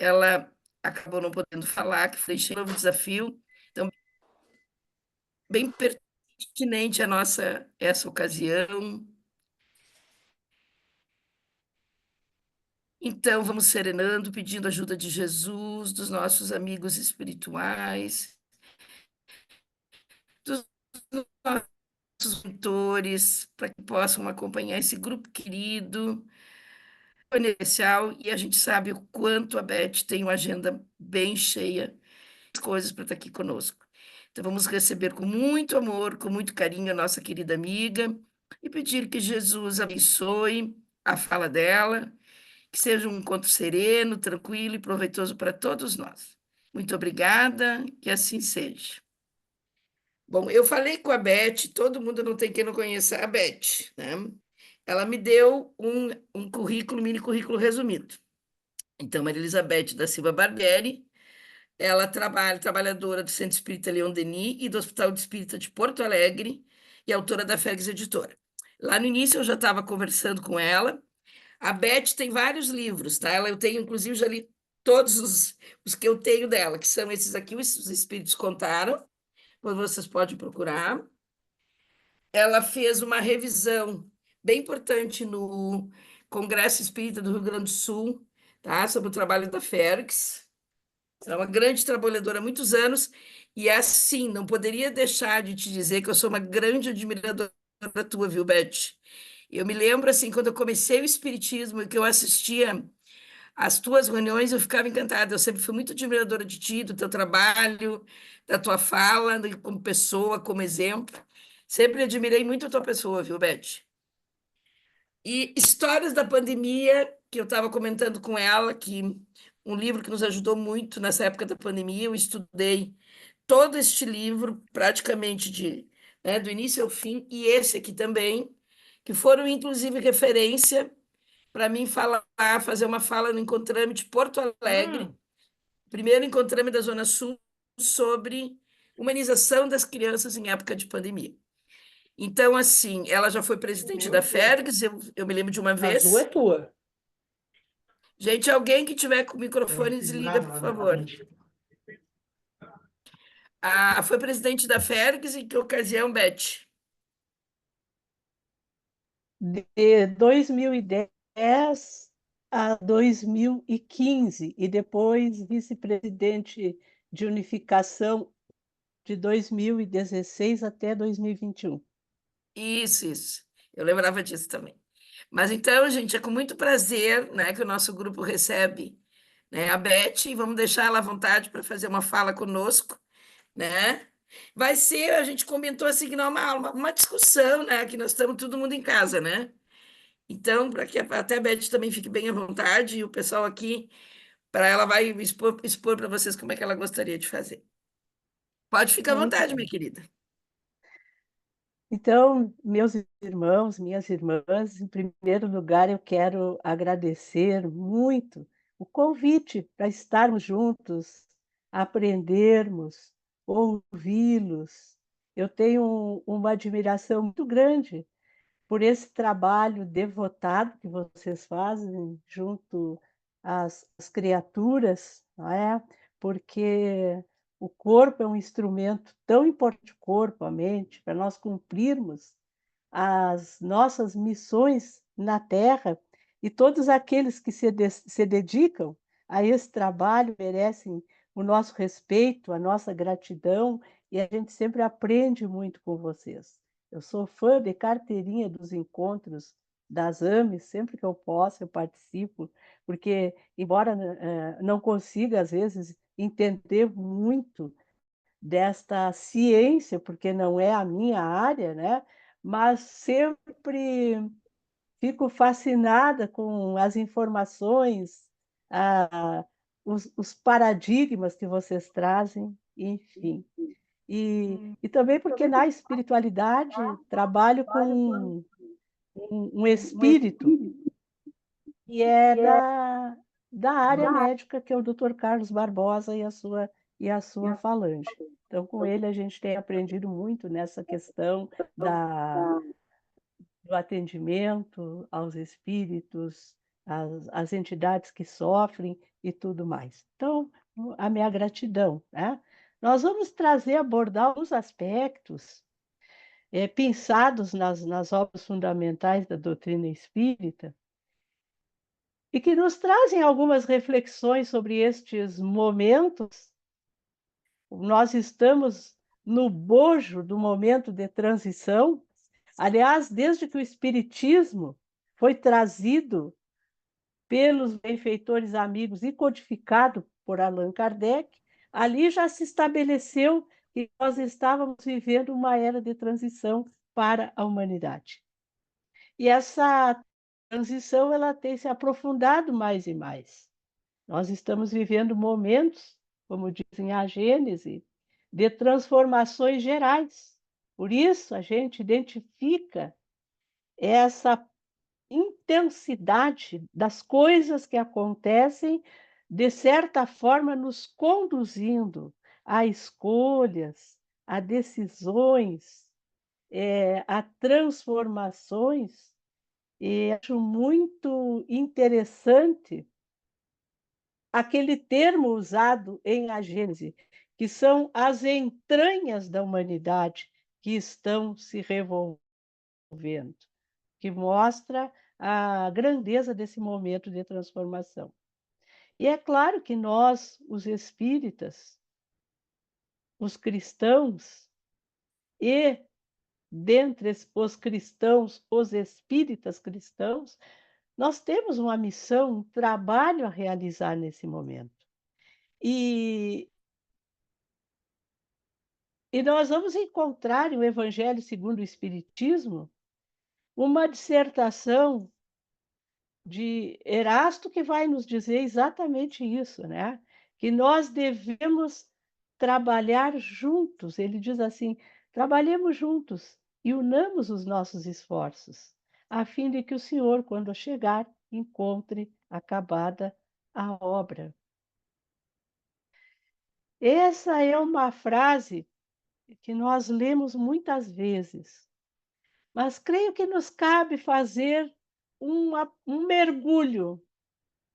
ela acabou não podendo falar, que foi um novo desafio, então bem pertinente a nossa essa ocasião. Então vamos serenando, pedindo ajuda de Jesus, dos nossos amigos espirituais, dos nossos mentores, para que possam acompanhar esse grupo querido, especial, e a gente sabe o quanto a Beth tem uma agenda bem cheia de coisas para estar aqui conosco. Então vamos receber com muito amor, com muito carinho a nossa querida amiga e pedir que Jesus abençoe a fala dela, que seja um encontro sereno, tranquilo e proveitoso para todos nós. Muito obrigada, que assim seja. Bom, eu falei com a Beth, todo mundo não tem quem não conheça a Beth, né? Ela me deu um currículo, mini currículo resumido. Então, Maria Elizabeth da Silva Barbieri, ela trabalhadora do Centro Espírita Leon Denis e do Hospital de Espírita de Porto Alegre e autora da Félix Editora. Lá no início eu já estava conversando com ela. A Beth tem vários livros, tá? Eu tenho, inclusive, já li todos os que eu tenho dela, que são esses aqui, os Espíritos Contaram, vocês podem procurar. Ela fez uma revisão bem importante no Congresso Espírita do Rio Grande do Sul, tá? Sobre o trabalho da Félix. É uma grande trabalhadora há muitos anos, e assim, não poderia deixar de te dizer que eu sou uma grande admiradora tua, viu, Beth? Eu me lembro, assim, quando eu comecei o Espiritismo, que eu assistia às tuas reuniões, eu ficava encantada. Eu sempre fui muito admiradora de ti, do teu trabalho, da tua fala, como pessoa, como exemplo. Sempre admirei muito a tua pessoa, viu, Beth? E histórias da pandemia, que eu estava comentando com ela, que um livro que nos ajudou muito nessa época da pandemia, eu estudei todo este livro, praticamente do início ao fim, e esse aqui também, que foram inclusive referência para mim falar, fazer uma fala no Encontrame de Porto Alegre, primeiro Encontrame da Zona Sul, sobre humanização das crianças em época de pandemia. Então, assim, ela já foi presidente da Meu Deus. Fergs, eu me lembro de uma Azul é vez. tua. Gente, alguém que tiver com o É, microfone, desliga, por favor. exatamente. Foi presidente da Fergs em que ocasião, Beth? De 2010 a 2015 e depois vice-presidente de unificação de 2016 até 2021. Isso. Eu lembrava disso também. Mas então, gente, é com muito prazer, né, que o nosso grupo recebe, né, a Beth, e vamos deixar ela à vontade para fazer uma fala conosco, né? Vai ser, a gente comentou assim que não é uma aula, uma discussão, né? Que nós estamos todo mundo em casa, né? Então, para que até a Beth também fique bem à vontade, e o pessoal aqui, para ela vai expor para vocês como é que ela gostaria de fazer. Pode ficar à Muito vontade, minha bem. querida. Então, meus irmãos, minhas irmãs, em primeiro lugar, eu quero agradecer muito o convite para estarmos juntos, aprendermos, ouvi-los. Eu tenho uma admiração muito grande por esse trabalho devotado que vocês fazem junto às criaturas, não é? Porque o corpo é um instrumento tão importante, o corpo, a mente, para nós cumprirmos as nossas missões na Terra, e todos aqueles que se dedicam a esse trabalho merecem o nosso respeito, a nossa gratidão, e a gente sempre aprende muito com vocês. Eu sou fã de carteirinha dos encontros das AMES, sempre que eu posso eu participo, porque, embora não consiga, às vezes, entender muito desta ciência, porque não é a minha área, né? Mas sempre fico fascinada com as informações, os paradigmas que vocês trazem, enfim. E também porque na espiritualidade trabalho com um espírito que é da área médica, que é o Dr. Carlos Barbosa e a sua falange. Então, com ele, a gente tem aprendido muito nessa questão do atendimento aos espíritos as entidades que sofrem e tudo mais. Então, a minha gratidão, né? Nós vamos trazer, abordar alguns aspectos pensados nas obras fundamentais da doutrina espírita e que nos trazem algumas reflexões sobre estes momentos. Nós estamos no bojo do momento de transição. Aliás, desde que o Espiritismo foi trazido pelos benfeitores amigos e codificado por Allan Kardec, ali já se estabeleceu que nós estávamos vivendo uma era de transição para a humanidade. E essa transição ela tem se aprofundado mais e mais. Nós estamos vivendo momentos, como dizem a Gênese, de transformações gerais. Por isso, a gente identifica essa intensidade das coisas que acontecem, de certa forma, nos conduzindo a escolhas, a decisões, a transformações. E acho muito interessante aquele termo usado em A Gênese, que são as entranhas da humanidade que estão se revolvendo, que mostra a grandeza desse momento de transformação. E é claro que nós, os espíritas, os cristãos, e dentre os cristãos, os espíritas cristãos, nós temos uma missão, um trabalho a realizar nesse momento. E, e nós vamos encontrar no Evangelho segundo o Espiritismo uma dissertação de Erasto que vai nos dizer exatamente isso, né? Que nós devemos trabalhar juntos. Ele diz assim: trabalhemos juntos e unamos os nossos esforços, a fim de que o Senhor, quando chegar, encontre acabada a obra. Essa é uma frase que nós lemos muitas vezes, mas creio que nos cabe fazer um mergulho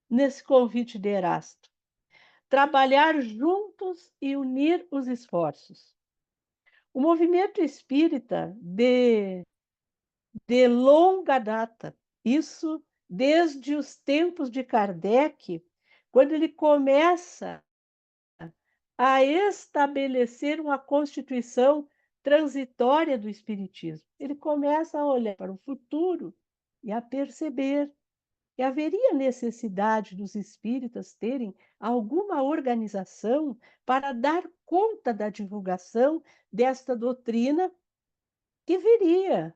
nesse convite de Erasto. Trabalhar juntos e unir os esforços. O movimento espírita de longa data, isso desde os tempos de Kardec, quando ele começa a estabelecer uma constituição transitória do espiritismo. Ele começa a olhar para o futuro e a perceber que haveria necessidade dos espíritas terem alguma organização para dar conta da divulgação desta doutrina que viria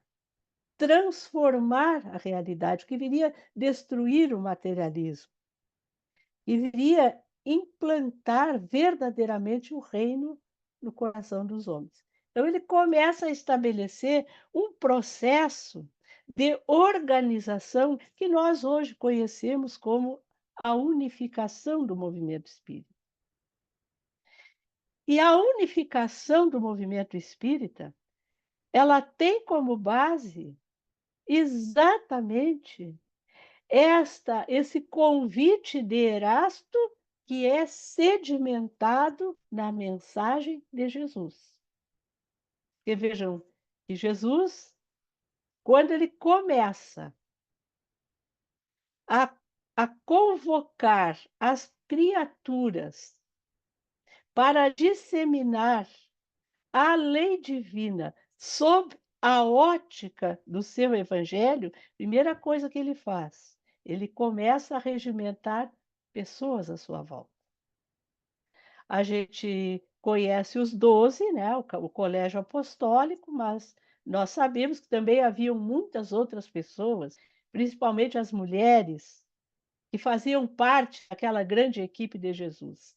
transformar a realidade, que viria destruir o materialismo, que viria implantar verdadeiramente o reino no coração dos homens. Então, ele começa a estabelecer um processo de organização que nós hoje conhecemos como a unificação do movimento espírita. E a unificação do movimento espírita, ela tem como base exatamente esse convite de Erasto que é sedimentado na mensagem de Jesus. Porque vejam que Jesus, quando ele começa a, a convocar as criaturas para disseminar a lei divina sob a ótica do seu evangelho, primeira coisa que ele faz, ele começa a regimentar pessoas à sua volta. A gente conhece os 12, né, o colégio apostólico, mas nós sabemos que também haviam muitas outras pessoas, principalmente as mulheres, que faziam parte daquela grande equipe de Jesus.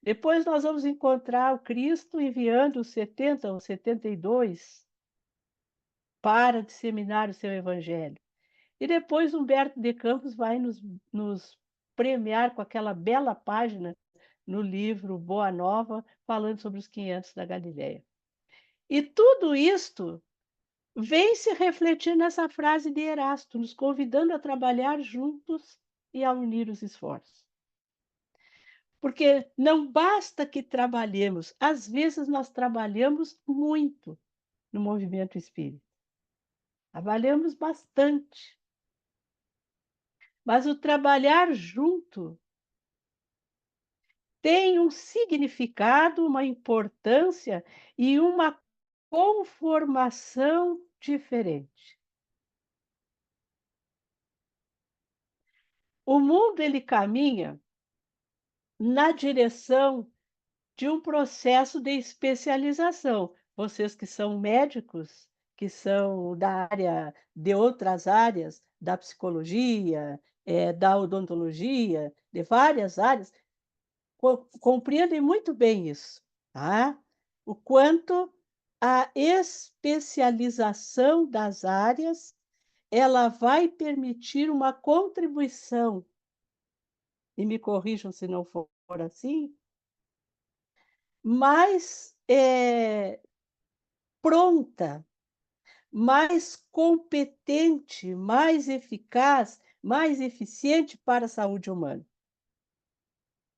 Depois nós vamos encontrar o Cristo enviando os 70 ou 72 para disseminar o seu evangelho. E depois Humberto de Campos vai nos premiar com aquela bela página no livro Boa Nova, falando sobre os 500 da Galileia. E tudo isto vem se refletir nessa frase de Erasto, nos convidando a trabalhar juntos e a unir os esforços. Porque não basta que trabalhemos, às vezes nós trabalhamos muito no movimento espírita, trabalhamos bastante, mas o trabalhar junto tem um significado, uma importância e uma conformação diferente. O mundo ele caminha na direção de um processo de especialização. Vocês que são médicos, que são da área de outras áreas, da psicologia, da odontologia, de várias áreas, compreendem muito bem isso, tá? O quanto a especialização das áreas ela vai permitir uma contribuição, e me corrijam se não for assim, mais pronta, mais competente, mais eficaz, mais eficiente para a saúde humana.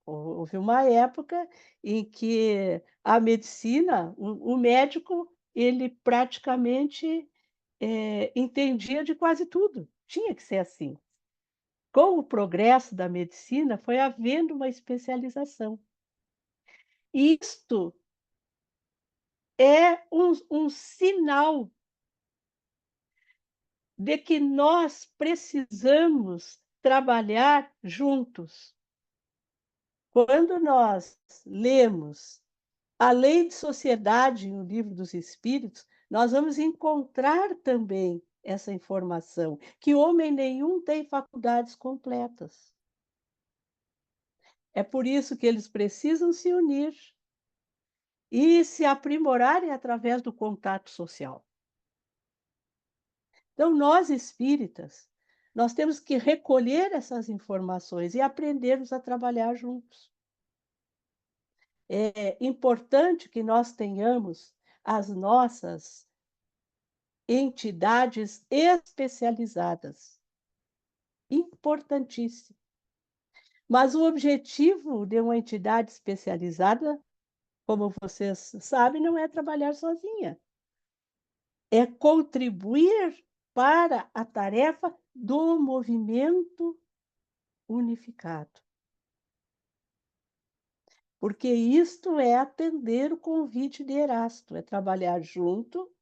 Houve uma época em que a medicina, o médico, ele praticamente entendia de quase tudo. Tinha que ser assim. Com o progresso da medicina, foi havendo uma especialização. Isto é um sinal de que nós precisamos trabalhar juntos. Quando nós lemos A Lei de Sociedade no Livro dos Espíritos, nós vamos encontrar também essa informação, que homem nenhum tem faculdades completas. É por isso que eles precisam se unir e se aprimorarem através do contato social. Então, nós espíritas, nós temos que recolher essas informações e aprendermos a trabalhar juntos. É importante que nós tenhamos as nossas entidades especializadas. Importantíssimo. Mas o objetivo de uma entidade especializada, como vocês sabem, não é trabalhar sozinha. É contribuir para a tarefa do movimento unificado. Porque isto é atender o convite de Erasto, é trabalhar junto,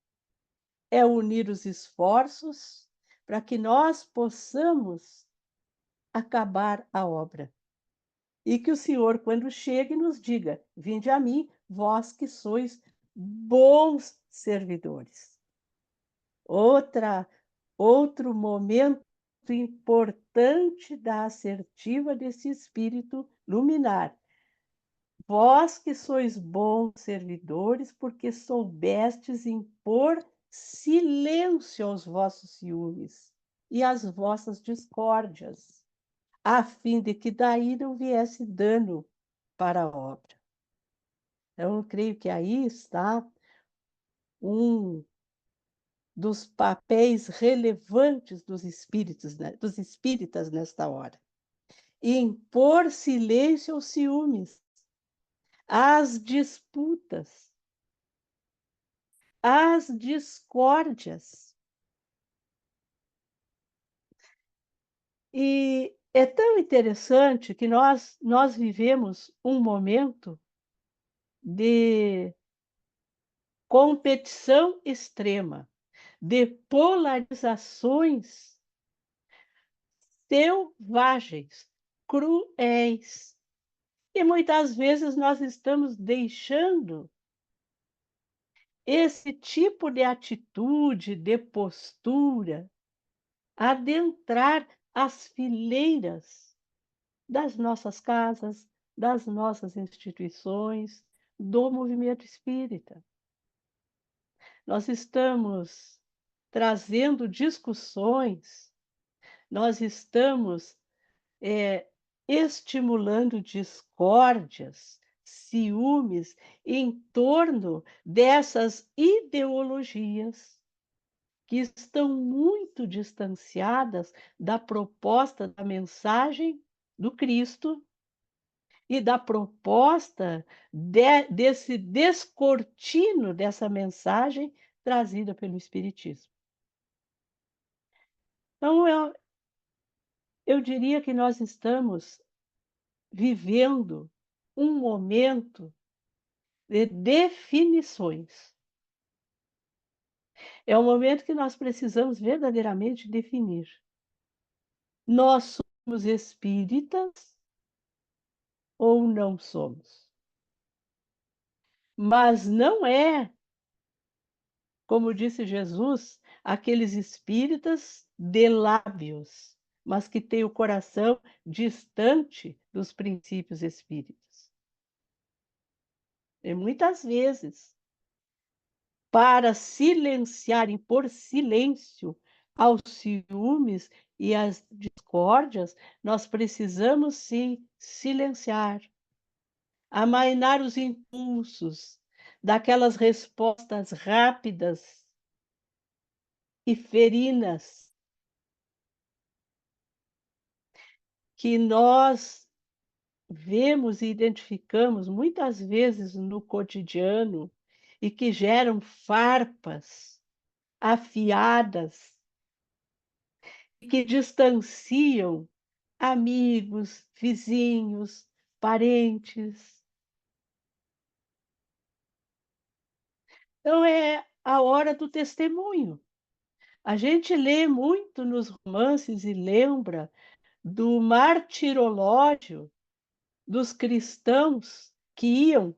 é unir os esforços para que nós possamos acabar a obra. E que o Senhor, quando chegue, nos diga: vinde a mim, vós que sois bons servidores. Outro momento importante da assertiva desse espírito luminar. Vós que sois bons servidores, porque soubestes impor silêncio aos vossos ciúmes e às vossas discórdias, a fim de que daí não viesse dano para a obra. Então, eu creio que aí está um dos papéis relevantes dos espíritos, né? Dos espíritas nesta hora. Impor silêncio aos ciúmes, às disputas, às discórdias. E é tão interessante que nós vivemos um momento de competição extrema, de polarizações selvagens, cruéis. E muitas vezes nós estamos deixando esse tipo de atitude, de postura, adentrar as fileiras das nossas casas, das nossas instituições, do movimento espírita. Nós estamos trazendo discussões, nós estamos estimulando discórdias, ciúmes em torno dessas ideologias que estão muito distanciadas da proposta da mensagem do Cristo e da proposta desse descortino dessa mensagem trazida pelo Espiritismo. Então, eu diria que nós estamos vivendo um momento de definições. É um momento que nós precisamos verdadeiramente definir. Nós somos espíritas ou não somos? Mas não é, como disse Jesus, aqueles espíritas de lábios, mas que têm o coração distante dos princípios espíritas. E muitas vezes, para silenciar, impor silêncio aos ciúmes e às discórdias, nós precisamos sim silenciar, amainar os impulsos daquelas respostas rápidas e ferinas que nós vemos e identificamos muitas vezes no cotidiano e que geram farpas afiadas que distanciam amigos, vizinhos, parentes. Então é a hora do testemunho. A gente lê muito nos romances e lembra do martirológio dos cristãos que iam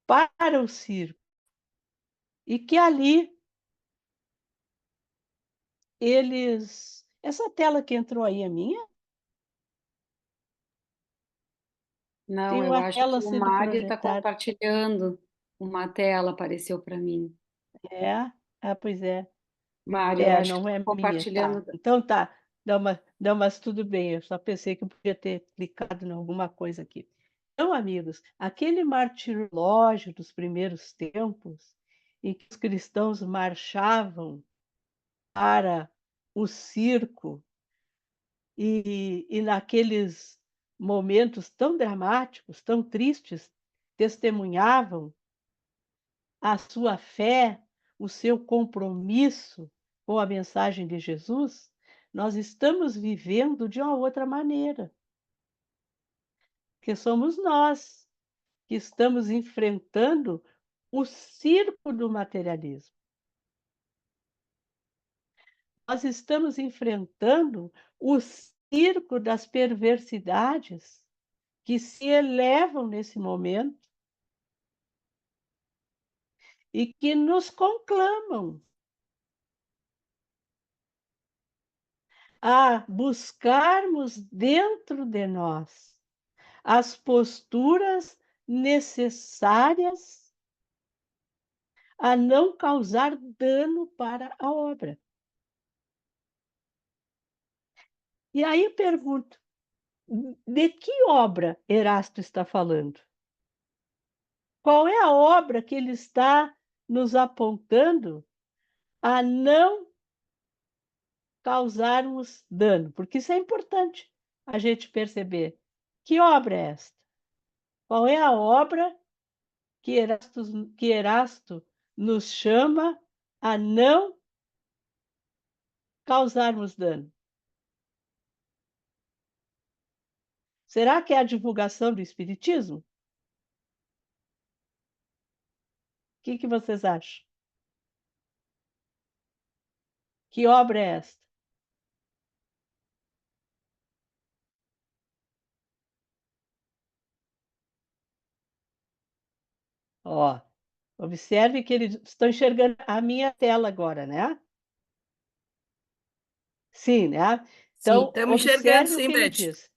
para o circo e que ali eles. Essa tela que entrou aí é minha? Tem Não, eu uma acho que tela o sendo Mário está projetada. compartilhando uma tela, apareceu para mim. É? Ah, pois é. Mário, eu É, acho que não está é minha, tá. compartilhando. Então tá. Não, mas tudo bem, eu só pensei que eu podia ter clicado em alguma coisa aqui. Então, amigos, aquele martirológio dos primeiros tempos, em que os cristãos marchavam para o circo e naqueles momentos tão dramáticos, tão tristes, testemunhavam a sua fé, o seu compromisso com a mensagem de Jesus, nós estamos vivendo de uma outra maneira, que somos nós que estamos enfrentando o circo do materialismo. Nós estamos enfrentando o circo das perversidades que se elevam nesse momento e que nos conclamam a buscarmos dentro de nós as posturas necessárias a não causar dano para a obra. E aí eu pergunto, de que obra Erasto está falando? Qual é a obra que ele está nos apontando a não causarmos dano? Porque isso é importante a gente perceber. Que obra é esta? Qual é a obra que Erasto nos chama a não causarmos dano? Será que é a divulgação do Espiritismo? O que vocês acham? Que obra é esta? Ó, observe que eles estão enxergando a minha tela agora, né? Sim, né? Sim, Então, estamos enxergando, observe o sim, que ele Beth. diz.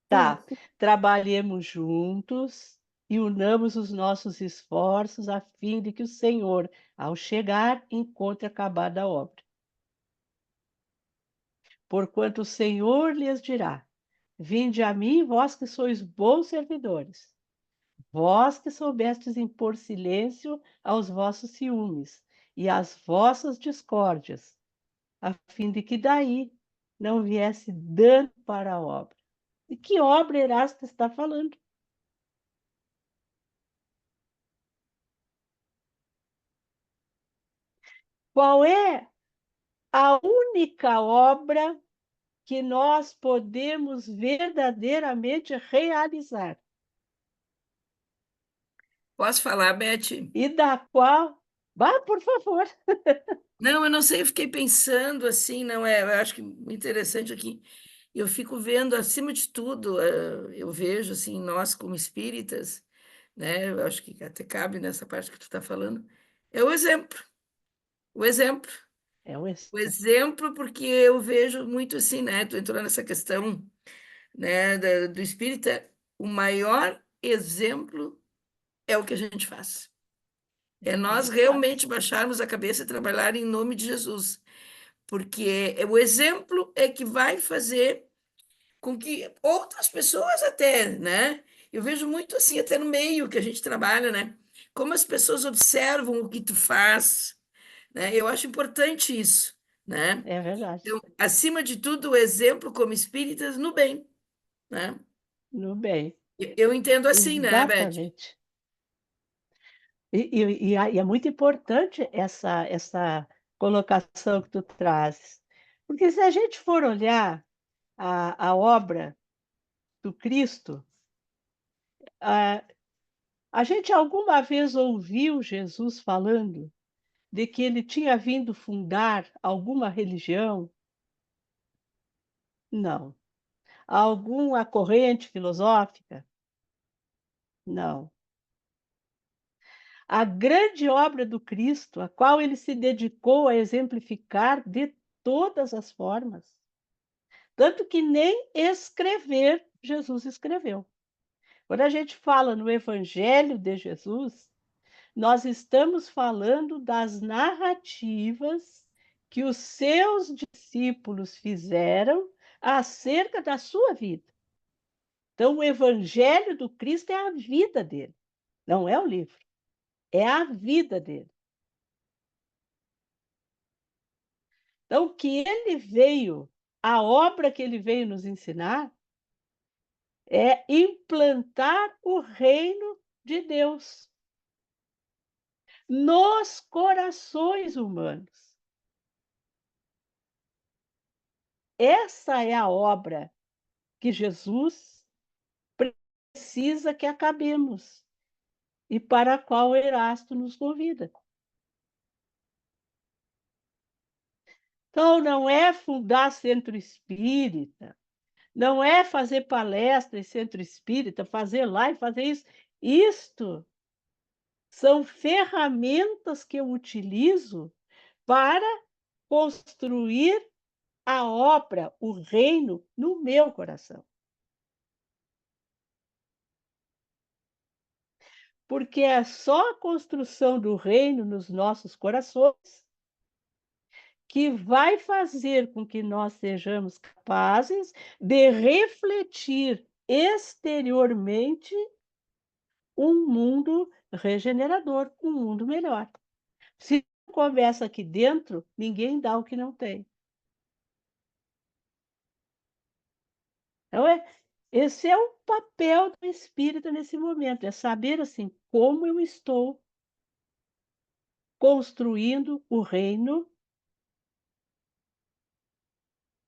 Tá. Trabalhemos juntos e unamos os nossos esforços a fim de que o Senhor, ao chegar, encontre acabada a obra. Porquanto o Senhor lhes dirá: Vinde a mim, vós que sois bons servidores, vós que soubestes impor silêncio aos vossos ciúmes e as vossas discórdias, a fim de que daí não viesse dano para a obra. E que obra Erasto está falando? Qual é a única obra que nós podemos verdadeiramente realizar Posso falar, Beth? e da qual, vá, por favor. Não, eu não sei, eu fiquei pensando assim, não é? Eu acho que interessante aqui. Eu fico vendo, acima de tudo, eu vejo assim, nós como espíritas, né? Eu acho que até cabe nessa parte que tu está falando, é o exemplo. O exemplo. É um O exemplo, porque eu vejo muito assim, né? Tu entrou nessa questão, né, do espírita, o maior exemplo é o que a gente faz. É que a nós gente faz. realmente baixarmos a cabeça e trabalhar em nome de Jesus, porque o exemplo é que vai fazer com que outras pessoas até, né? Eu vejo muito assim, até no meio que a gente trabalha, né? Como as pessoas observam o que tu faz, né? Eu acho importante isso, né? É verdade. Então, acima de tudo, o exemplo como espíritas no bem, né? No bem. Eu entendo assim, né, Beth? Exatamente. E é muito importante essa colocação que tu trazes. Porque se a gente for olhar a obra do Cristo, a, a gente alguma vez ouviu Jesus falando de que ele tinha vindo fundar alguma religião? Não. Alguma corrente filosófica? Não. A grande obra do Cristo, a qual ele se dedicou a exemplificar de todas as formas, tanto que nem escrever Jesus escreveu. Quando a gente fala no Evangelho de Jesus, nós estamos falando das narrativas que os seus discípulos fizeram acerca da sua vida. Então, o Evangelho do Cristo é a vida dele, não é o livro, é a vida dele. Então, o que ele veio, a obra que ele veio nos ensinar, é implantar o reino de Deus nos corações humanos. Essa é a obra que Jesus precisa que acabemos e para a qual Erasto nos convida. Então, não é fundar centro espírita, não é fazer palestra em centro espírita, fazer lá e fazer isso. Isto são ferramentas que eu utilizo para construir a obra, o reino no meu coração. Porque é só a construção do reino nos nossos corações que vai fazer com que nós sejamos capazes de refletir exteriormente um mundo regenerador, um mundo melhor. Se começa aqui dentro, ninguém dá o que não tem. Então, esse é o papel do espírito nesse momento, é saber assim como eu estou construindo o reino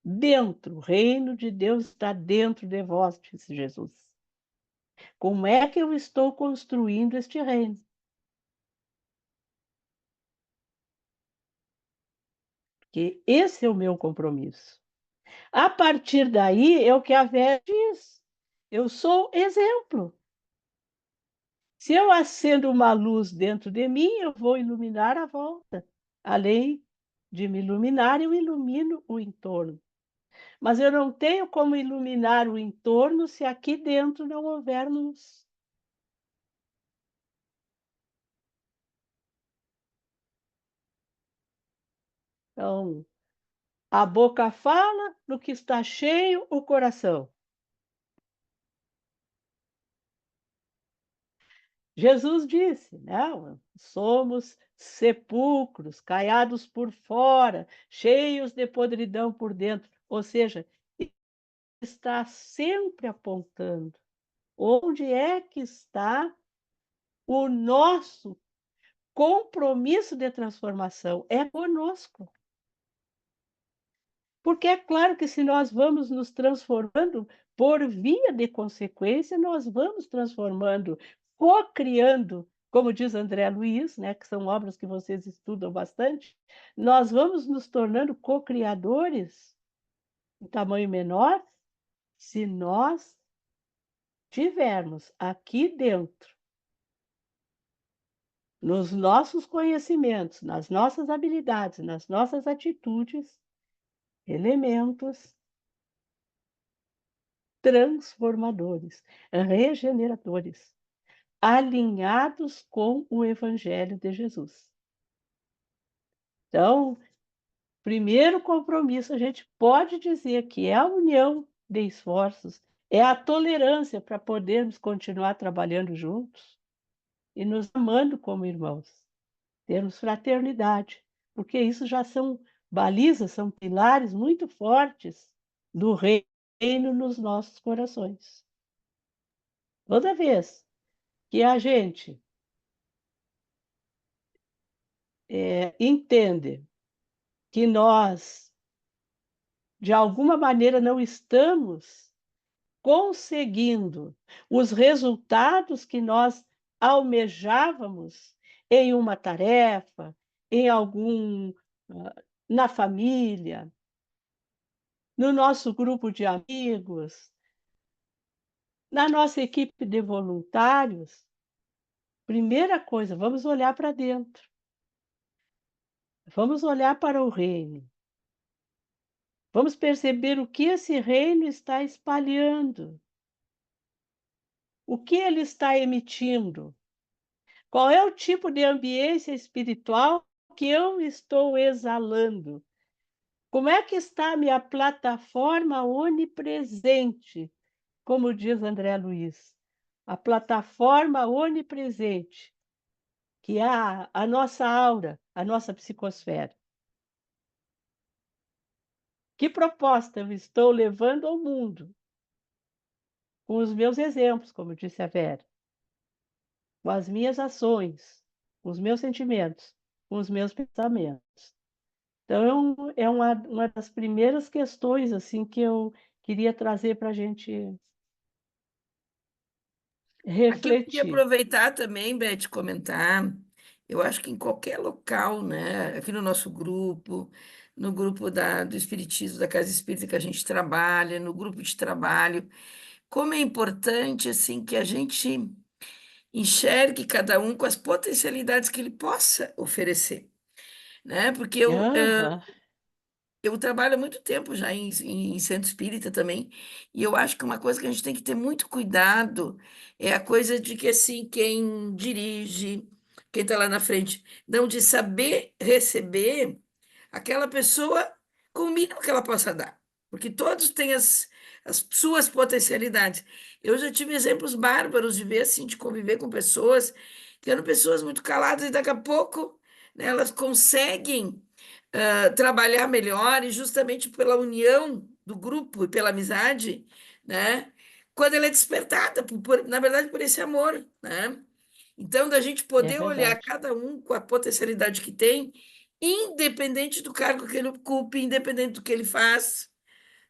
dentro. O reino de Deus está dentro de vós, disse Jesus. Como é que eu estou construindo este reino? Porque esse é o meu compromisso. A partir daí, é o que a Vera diz. Eu sou exemplo. Se eu acendo uma luz dentro de mim, eu vou iluminar a volta. Além de me iluminar, eu ilumino o entorno. Mas eu não tenho como iluminar o entorno se aqui dentro não houver luz. Então, a boca fala, no que está cheio o coração. Jesus disse, né? Somos sepulcros, caiados por fora, cheios de podridão por dentro. Ou seja, está sempre apontando onde é que está o nosso compromisso de transformação. É conosco. Porque é claro que se nós vamos nos transformando, por via de consequência, nós vamos transformando, co-criando, como diz André Luiz, né, que são obras que vocês estudam bastante, nós vamos nos tornando co-criadores em tamanho menor se nós tivermos aqui dentro, nos nossos conhecimentos, nas nossas habilidades, nas nossas atitudes, elementos transformadores, regeneradores, alinhados com o Evangelho de Jesus. Então, primeiro compromisso, a gente pode dizer que é a união de esforços, é a tolerância para podermos continuar trabalhando juntos e nos amando como irmãos, termos fraternidade, porque isso já são balizas, são pilares muito fortes do reino nos nossos corações. Toda vez que a gente entende que nós, de alguma maneira, não estamos conseguindo os resultados que nós almejávamos em uma tarefa, em algum, na família, no nosso grupo de amigos, na nossa equipe de voluntários, primeira coisa, vamos olhar para dentro, vamos olhar para o reino. Vamos perceber o que esse reino está espalhando, o que ele está emitindo, qual é o tipo de ambiência espiritual que eu estou exalando, como é que está a minha plataforma onipresente, como diz André Luiz, a plataforma onipresente, que é a nossa aura, a nossa psicosfera. Que proposta eu estou levando ao mundo? Com os meus exemplos, como disse a Vera, com as minhas ações, com os meus sentimentos, com os meus pensamentos. Então, é uma das primeiras questões assim que eu queria trazer para a gente Aqui eu queria refletir. aproveitar também, Beth, comentar. Eu acho que em qualquer local, né? Aqui no nosso grupo, no grupo do Espiritismo, da Casa Espírita que a gente trabalha, no grupo de trabalho, como é importante assim que a gente enxergue cada um com as potencialidades que ele possa oferecer, né? Porque Aham, eu trabalho há muito tempo já em centro espírita também, e eu acho que uma coisa que a gente tem que ter muito cuidado é a coisa de que, assim, quem dirige, quem está lá na frente, não de saber receber aquela pessoa com o mínimo que ela possa dar, porque todos têm as suas potencialidades. Eu já tive exemplos bárbaros de ver, assim, de conviver com pessoas que eram pessoas muito caladas e daqui a pouco, né, elas conseguem trabalhar melhor e justamente pela união do grupo e pela amizade, né? Quando ela é despertada, na verdade, por esse amor, né? Então, da gente é poder olhar verdade, cada um com a potencialidade que tem, independente do cargo que ele ocupe, independente do que ele faz,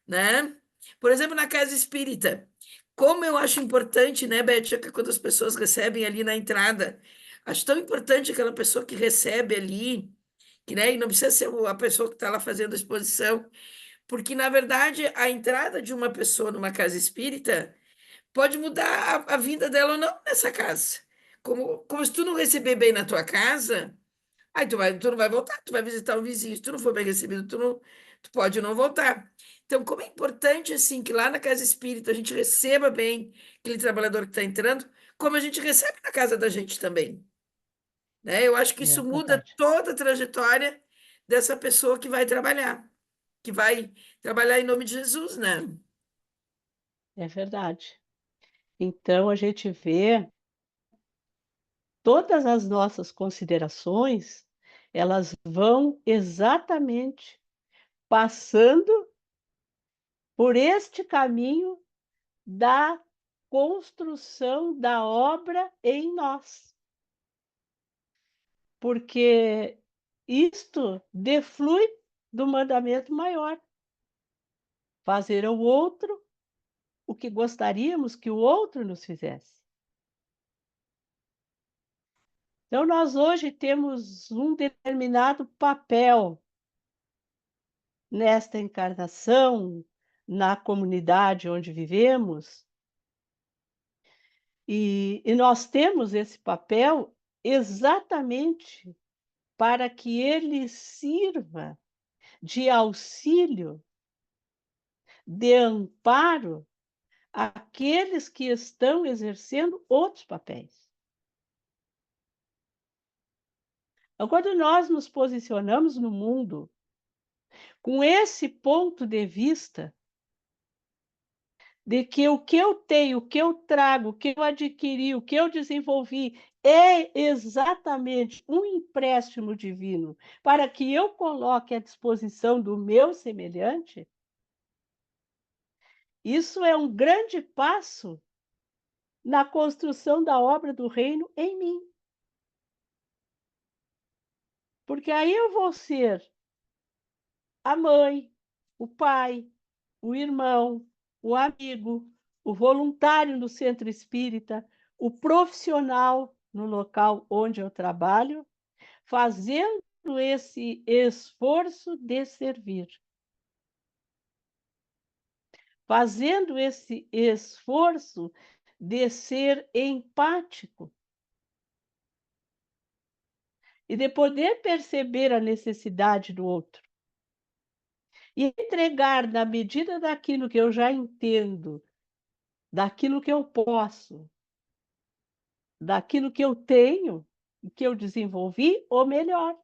né? Por exemplo, na casa espírita, como eu acho importante, né, Beth, que quando as pessoas recebem ali na entrada, acho tão importante aquela pessoa que recebe ali, que, né, e não precisa ser a pessoa que está lá fazendo a exposição, porque, na verdade, a entrada de uma pessoa numa casa espírita pode mudar a vida dela ou não nessa casa. Como se tu não receber bem na tua casa, aí tu não vai voltar, tu vai visitar um vizinho. Se tu não for bem recebido, tu pode não voltar. Então, como é importante, assim, que lá na casa espírita a gente receba bem aquele trabalhador que está entrando, como a gente recebe na casa da gente também, né? Eu acho que é isso muda verdade, toda a trajetória dessa pessoa que vai trabalhar em nome de Jesus, né? é verdade. Então, a gente vê todas as nossas considerações, elas vão exatamente passando por este caminho da construção da obra em nós. Porque isto deflui do mandamento maior: fazer ao outro o que gostaríamos que o outro nos fizesse. Então, nós hoje temos um determinado papel nesta encarnação, na comunidade onde vivemos, e nós temos esse papel exatamente para que ele sirva de auxílio, de amparo àqueles que estão exercendo outros papéis. Então, quando nós nos posicionamos no mundo com esse ponto de vista de que o que eu tenho, o que eu trago, o que eu adquiri, o que eu desenvolvi é exatamente um empréstimo divino para que eu coloque à disposição do meu semelhante, isso é um grande passo na construção da obra do reino em mim. Porque aí eu vou ser a mãe, o pai, o irmão, o amigo, o voluntário no centro espírita, o profissional no local onde eu trabalho, fazendo esse esforço de servir, fazendo esse esforço de ser empático e de poder perceber a necessidade do outro e entregar na medida daquilo que eu já entendo, daquilo que eu posso, daquilo que eu tenho e que eu desenvolvi, ou melhor.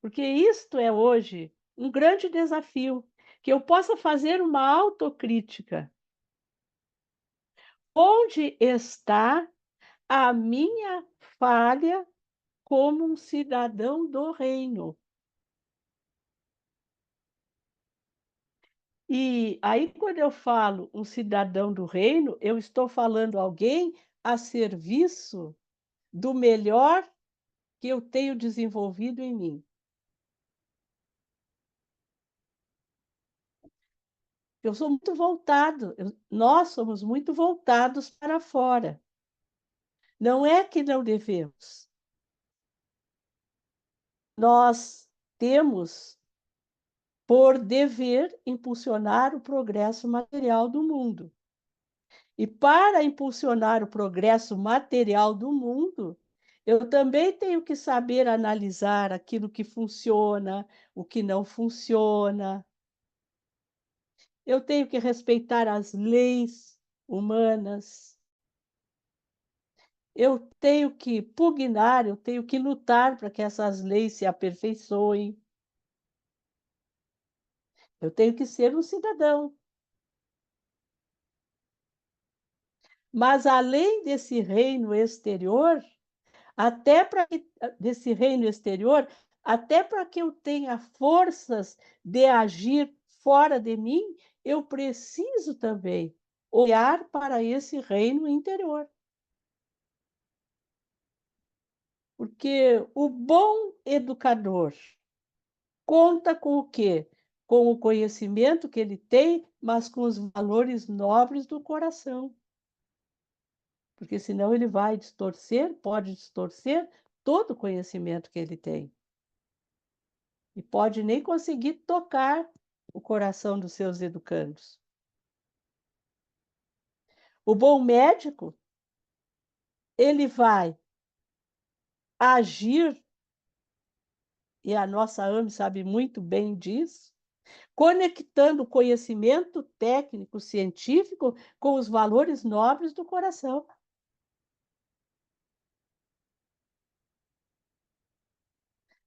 Porque isto é hoje um grande desafio, que eu possa fazer uma autocrítica. Onde está a minha falha como um cidadão do reino? E aí, quando eu falo um cidadão do reino, eu estou falando alguém a serviço do melhor que eu tenho desenvolvido em mim. Eu sou muito voltado, nós somos muito voltados para fora. Não é que não devemos. Nós temos por dever impulsionar o progresso material do mundo. E para impulsionar o progresso material do mundo, eu também tenho que saber analisar aquilo que funciona, o que não funciona. Eu tenho que respeitar as leis humanas. Eu tenho que pugnar, eu tenho que lutar para que essas leis se aperfeiçoem. Eu tenho que ser um cidadão. Mas além desse reino exterior, até para que desse reino exterior, até para que eu tenha forças de agir fora de mim, eu preciso também olhar para esse reino interior. Porque o bom educador conta com o quê? Com o conhecimento que ele tem, mas com os valores nobres do coração. Porque senão ele vai distorcer, pode distorcer todo o conhecimento que ele tem. E pode nem conseguir tocar o coração dos seus educandos. O bom médico, ele vai agir, e a nossa AME sabe muito bem disso, conectando o conhecimento técnico, científico, com os valores nobres do coração.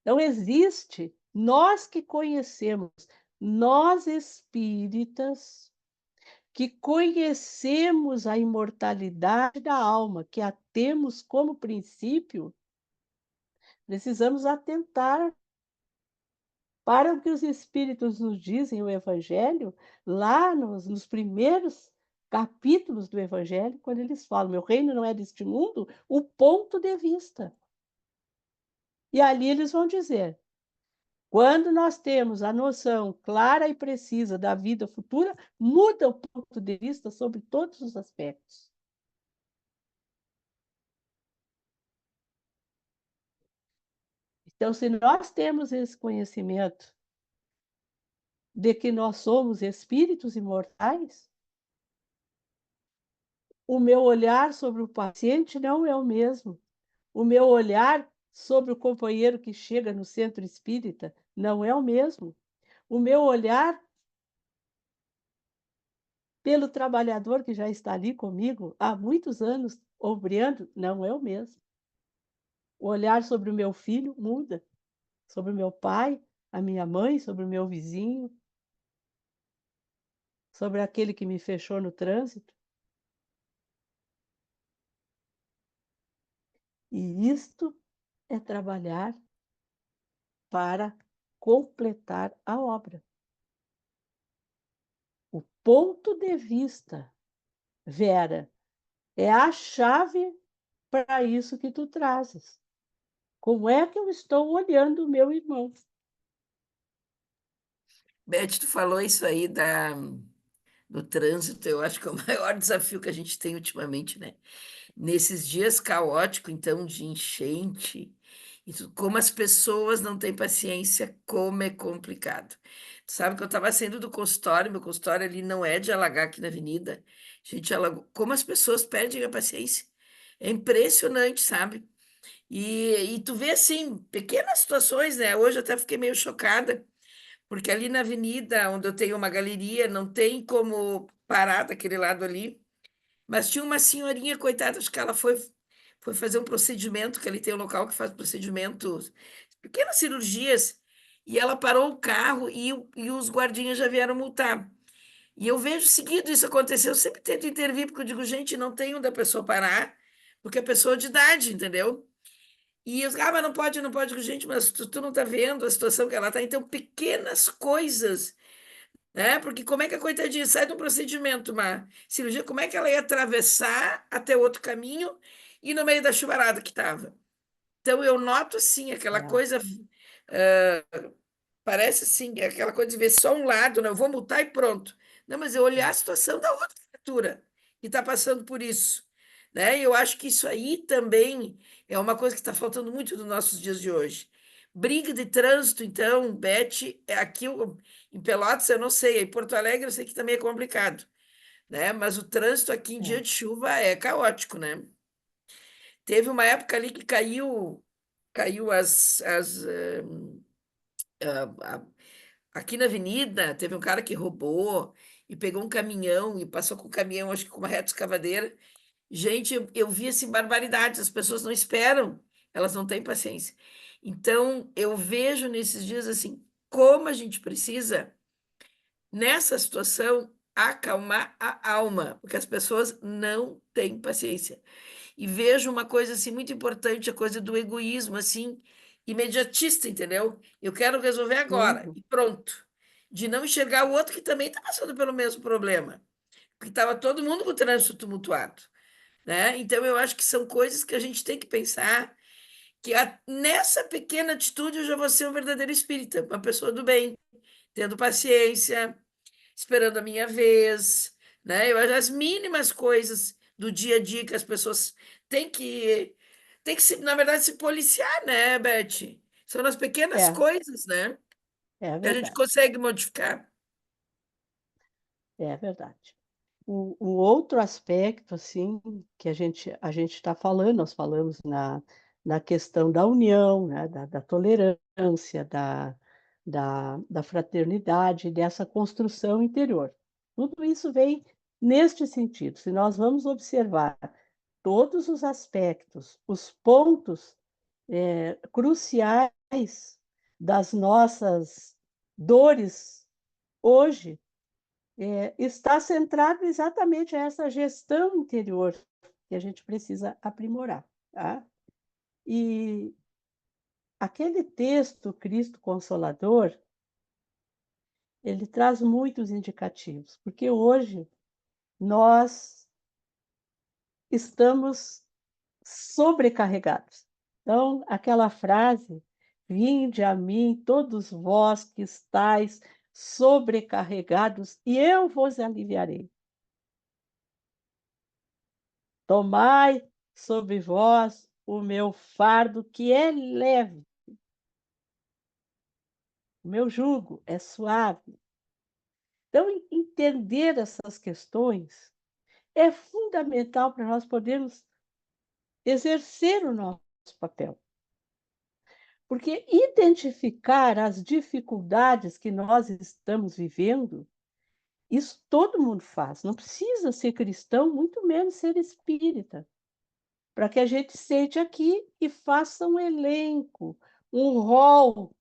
Não existe, nós que conhecemos, nós espíritas, que conhecemos a imortalidade da alma, que a temos como princípio, precisamos atentar para o que os Espíritos nos dizem, o Evangelho, lá nos primeiros capítulos do Evangelho, quando eles falam: meu reino não é deste mundo, o ponto de vista. E ali eles vão dizer: quando nós temos a noção clara e precisa da vida futura, muda o ponto de vista sobre todos os aspectos. Então, se nós temos esse conhecimento de que nós somos espíritos imortais, o meu olhar sobre o paciente não é o mesmo. O meu olhar sobre o companheiro que chega no centro espírita não é o mesmo. O meu olhar pelo trabalhador que já está ali comigo há muitos anos, obreando, não é o mesmo. O olhar sobre o meu filho muda, sobre o meu pai, a minha mãe, sobre o meu vizinho, sobre aquele que me fechou no trânsito. E isto é trabalhar para completar a obra. O ponto de vista, Vera, é a chave para isso que tu trazes. Como é que eu estou olhando o meu irmão? Beth, tu falou isso aí do trânsito, eu acho que é o maior desafio que a gente tem ultimamente, né? Nesses dias caóticos, então, de enchente, como as pessoas não têm paciência, como é complicado. Tu sabe que eu estava saindo do consultório, meu consultório ali não é de alagar aqui na avenida. Gente, alagou. Como as pessoas perdem a paciência. É impressionante, sabe? E tu vê, assim, pequenas situações, né? Hoje eu até fiquei meio chocada, porque ali na avenida, onde eu tenho uma galeria, não tem como parar daquele lado ali. Mas tinha uma senhorinha, coitada, acho que ela foi fazer um procedimento, que ali tem um local que faz procedimentos, pequenas cirurgias, e ela parou o carro e os guardinhas já vieram multar. E eu vejo seguido isso acontecer, eu sempre tento intervir, porque eu digo, gente, não tem onde a pessoa parar, porque a pessoa é de idade, entendeu? E eu, mas não pode, não pode. Eu digo, gente, mas tu não tá vendo a situação que ela tá? Então, pequenas coisas, né? Porque como é que a coitadinha sai de um procedimento, uma cirurgia, como é que ela ia atravessar até outro caminho e no meio da chuvarada que estava? Então eu noto assim aquela É, coisa, parece assim, aquela coisa de ver só um lado, não, eu vou multar e pronto. Não, mas eu olhar a situação da outra criatura que está passando por isso, né? E eu acho que isso aí também é uma coisa que está faltando muito nos nossos dias de hoje. Briga de trânsito, então, Beth, aqui em Pelotas eu não sei, em Porto Alegre eu sei que também é complicado, né? Mas o trânsito aqui em dia é, de chuva é caótico, né? Teve uma época ali que caiu a- aqui na avenida, teve um cara que roubou e pegou um caminhão e passou com o caminhão, acho que com uma reta escavadeira. Gente, eu vi assim, barbaridades, as pessoas não esperam, elas não têm paciência. Então, eu vejo nesses dias assim, como a gente precisa, nessa situação, acalmar a alma, porque as pessoas não têm paciência. E vejo uma coisa assim muito importante, a coisa do egoísmo assim, imediatista, entendeu? Eu quero resolver agora uhum, e pronto. De não enxergar o outro que também está passando pelo mesmo problema, porque estava todo mundo com o trânsito tumultuado, né? Então eu acho que são coisas que a gente tem que pensar que nessa pequena atitude eu já vou ser um verdadeiro espírita, uma pessoa do bem, tendo paciência, esperando a minha vez, né? Eu acho as mínimas coisas do dia a dia que as pessoas têm que na verdade, se policiar, né, Beth? São nas pequenas é, coisas, né, é que a gente verdade, consegue modificar. é verdade. O outro aspecto, assim, que a gente está falando, nós falamos na questão da união, né, da tolerância, da fraternidade, dessa construção interior. Tudo isso vem neste sentido. Se nós vamos observar todos os aspectos, os pontos cruciais das nossas dores hoje, está centrado exatamente a essa gestão interior que a gente precisa aprimorar, tá? E aquele texto, Cristo Consolador, ele traz muitos indicativos, porque hoje nós estamos sobrecarregados. Então, aquela frase: "Vinde a mim, todos vós que estáis sobrecarregados, e eu vos aliviarei. Tomai sobre vós o meu fardo, que é leve, o meu jugo é suave." Então, entender essas questões é fundamental para nós podermos exercer o nosso papel. Porque identificar as dificuldades que nós estamos vivendo, isso todo mundo faz. Não precisa ser cristão, muito menos ser espírita, para que a gente sente aqui e faça um elenco, um rol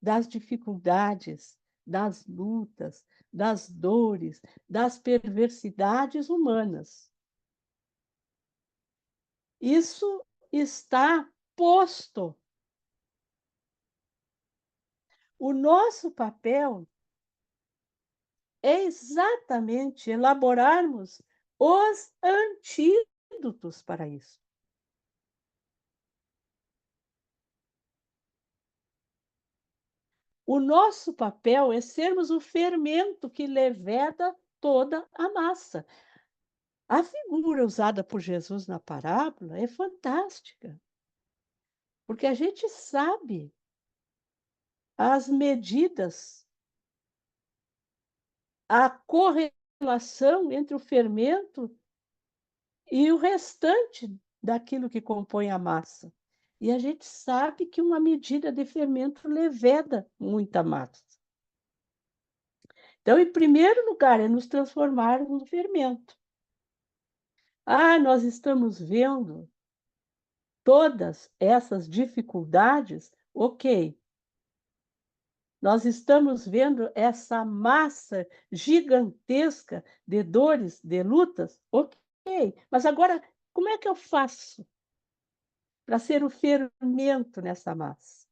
das dificuldades, das lutas, das dores, das perversidades humanas. Isso está posto. O nosso papel é exatamente elaborarmos os antídotos para isso. O nosso papel é sermos o fermento que leveda toda a massa. A figura usada por Jesus na parábola é fantástica, porque a gente sabe as medidas, a correlação entre o fermento e o restante daquilo que compõe a massa. E a gente sabe que uma medida de fermento leveda muita massa. Então, em primeiro lugar, é nos transformarmos no fermento. Nós estamos vendo todas essas dificuldades, ok. Nós estamos vendo essa massa gigantesca de dores, de lutas, ok. Mas agora, como é que eu faço para ser o fermento nessa massa?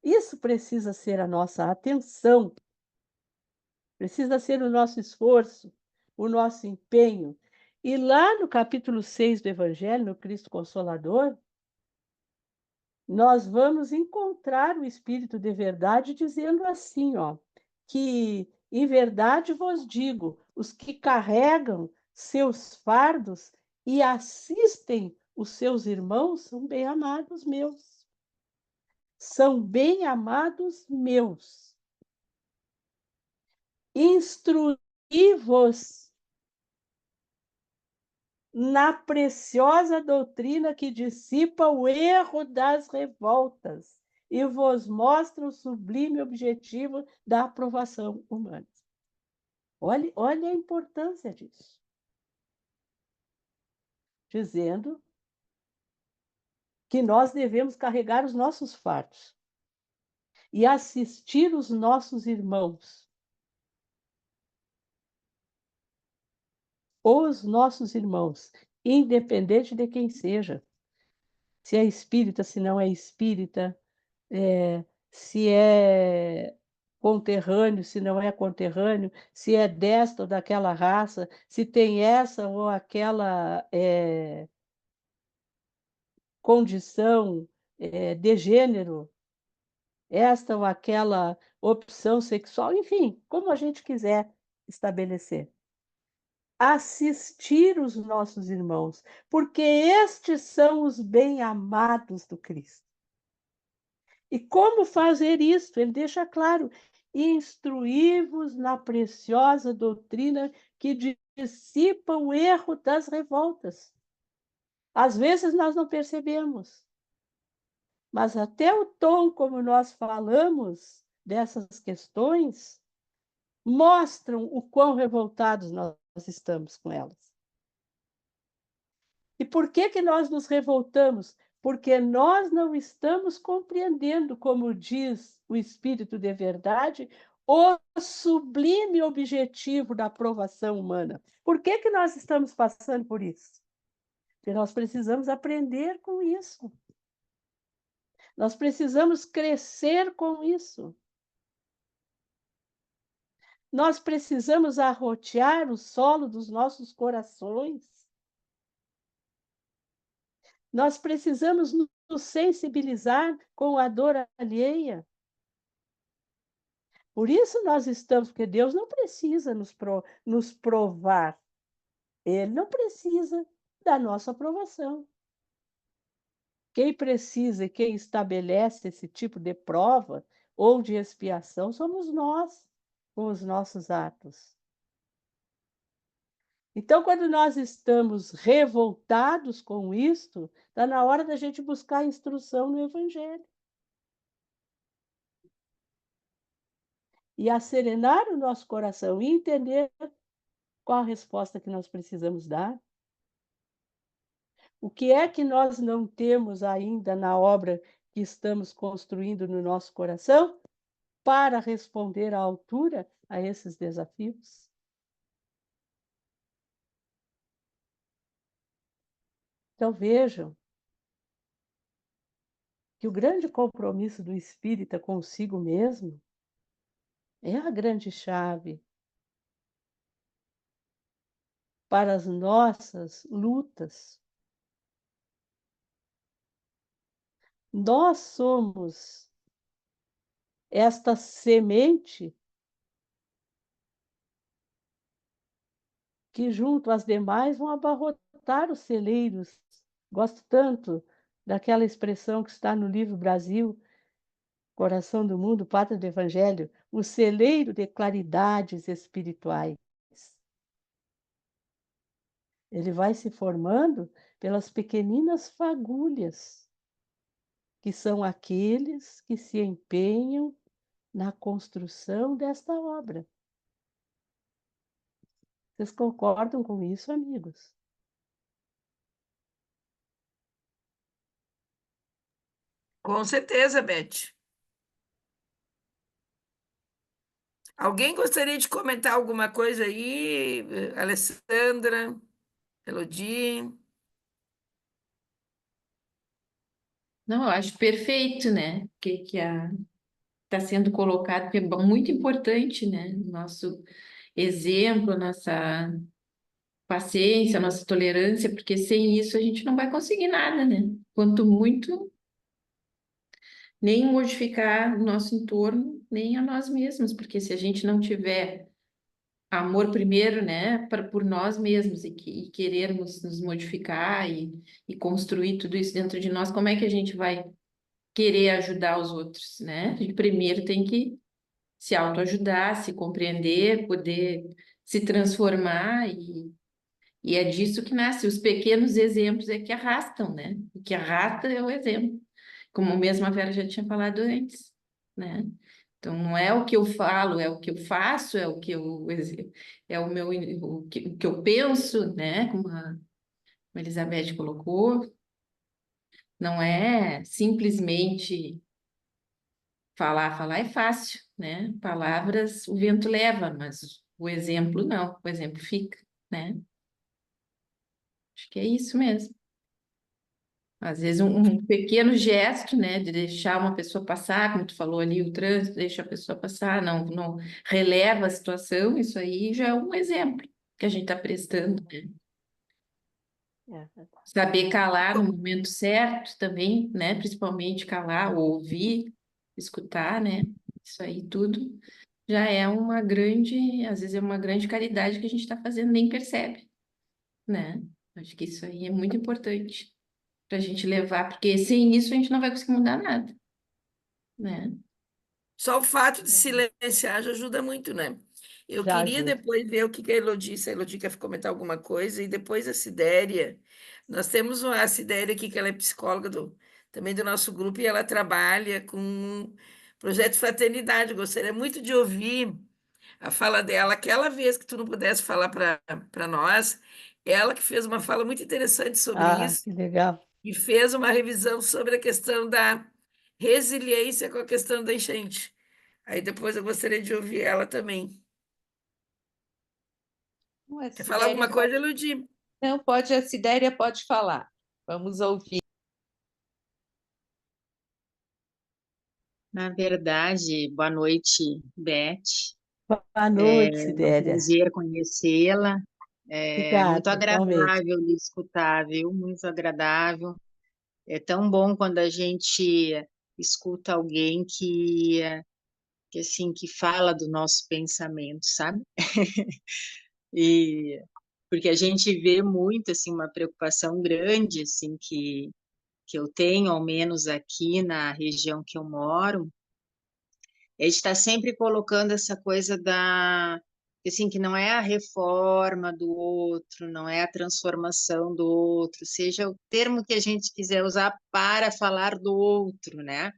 Isso precisa ser a nossa atenção, precisa ser o nosso esforço, o nosso empenho. E lá no capítulo 6 do Evangelho, no Cristo Consolador, nós vamos encontrar o Espírito de verdade dizendo assim, ó, que em verdade vos digo, os que carregam seus fardos e assistem os seus irmãos são bem amados meus. São bem amados meus. Instruí-vos na preciosa doutrina que dissipa o erro das revoltas e vos mostra o sublime objetivo da aprovação humana. Olha a importância disso. Dizendo que nós devemos carregar os nossos fardos e assistir os nossos irmãos. Os nossos irmãos, independente de quem seja, se é espírita, se não é espírita, se é conterrâneo, se não é conterrâneo, se é desta ou daquela raça, se tem essa ou aquela condição de gênero, esta ou aquela opção sexual, enfim, como a gente quiser estabelecer. Assistir os nossos irmãos, porque estes são os bem-amados do Cristo. E como fazer isso? Ele deixa claro: instruí-vos na preciosa doutrina que dissipa o erro das revoltas. Às vezes nós não percebemos, mas até o tom como nós falamos dessas questões mostram o quão revoltados nós estamos com elas. E por que nós nos revoltamos? Porque nós não estamos compreendendo, como diz o Espírito de verdade, o sublime objetivo da aprovação humana. Por que que nós estamos passando por isso? Porque nós precisamos aprender com isso. Nós precisamos crescer com isso. Nós precisamos arrotear o solo dos nossos corações. Nós precisamos nos sensibilizar com a dor alheia. Por isso nós estamos, porque Deus não precisa nos provar. Ele não precisa da nossa aprovação. Quem precisa e quem estabelece esse tipo de prova ou de expiação somos nós, com os nossos atos. Então, quando nós estamos revoltados com isto, está na hora da gente buscar instrução no Evangelho. E acerenar o nosso coração e entender qual a resposta que nós precisamos dar. O que é que nós não temos ainda na obra que estamos construindo no nosso coração para responder à altura a esses desafios? Então vejam que o grande compromisso do espírita consigo mesmo é a grande chave para as nossas lutas. Nós somos esta semente que, junto às demais, vão abarrotar os celeiros. Gosto tanto daquela expressão que está no livro Brasil, Coração do Mundo, Pátria do Evangelho, o celeiro de claridades espirituais. Ele vai se formando pelas pequeninas fagulhas, que são aqueles que se empenham na construção desta obra. Vocês concordam com isso, amigos? Com certeza, Beth. Alguém gostaria de comentar alguma coisa aí? Alessandra, Elodie? Não, eu acho perfeito, né? Que está sendo colocado, que é muito importante, né? Nosso exemplo, nossa paciência, nossa tolerância, porque sem isso a gente não vai conseguir nada, né? Quanto muito, nem modificar o nosso entorno, nem a nós mesmos, porque se a gente não tiver amor primeiro, né, por nós mesmos e querermos nos modificar e construir tudo isso dentro de nós, como é que a gente vai querer ajudar os outros, né? A gente primeiro tem que se autoajudar, se compreender, poder se transformar e é disso que nasce. Os pequenos exemplos é que arrastam, né? O que arrasta é o exemplo, como mesmo a Vera já tinha falado antes, né? Então, não é o que eu falo, é o que eu faço, é o que eu, é o meu, o que eu penso, né? Como a Elizabeth colocou, não é simplesmente falar é fácil, né? Palavras o vento leva, mas o exemplo não, o exemplo fica, né? Acho que é isso mesmo. Às vezes um pequeno gesto, né, de deixar uma pessoa passar, como tu falou ali, o trânsito, deixa a pessoa passar, não releva a situação, isso aí já é um exemplo que a gente está prestando, né? É. Saber calar no momento certo também, né? Principalmente calar, ouvir, escutar, né? Isso aí tudo já é uma grande, às vezes é uma grande caridade que a gente está fazendo, nem percebe, né? Acho que isso aí é muito importante para a gente levar, porque sem isso a gente não vai conseguir mudar nada, né? Só o fato de silenciar já ajuda muito, né? Eu Já queria ajuda. depois ver o que que a Elodie, se a Elodie quer comentar alguma coisa, e depois a Sidéria. Nós temos a Sidéria aqui, que ela é psicóloga também do nosso grupo, e ela trabalha com um projeto Fraternidade. Eu gostaria muito de ouvir a fala dela. Aquela vez que tu não pudesse falar para nós, ela que fez uma fala muito interessante sobre Ah, isso, que legal. e fez uma revisão sobre a questão da resiliência com a questão da enchente. Aí depois eu gostaria de ouvir ela também. A Quer falar Sidéria alguma coisa, Elodie? Não, pode, a Sidéria pode falar. Vamos ouvir. Na verdade, boa noite, Beth. Boa É noite, um Sidéria. prazer conhecê-la. É muito Obrigada, igualmente. agradável lhe escutar, viu? Muito agradável. É tão bom quando a gente escuta alguém que assim, que fala do nosso pensamento, sabe? E porque a gente vê muito assim uma preocupação grande assim que eu tenho, ao menos aqui na região que eu moro. Ele está sempre colocando essa coisa da, assim, que não é a reforma do outro, não é a transformação do outro, seja o termo que a gente quiser usar para falar do outro, né?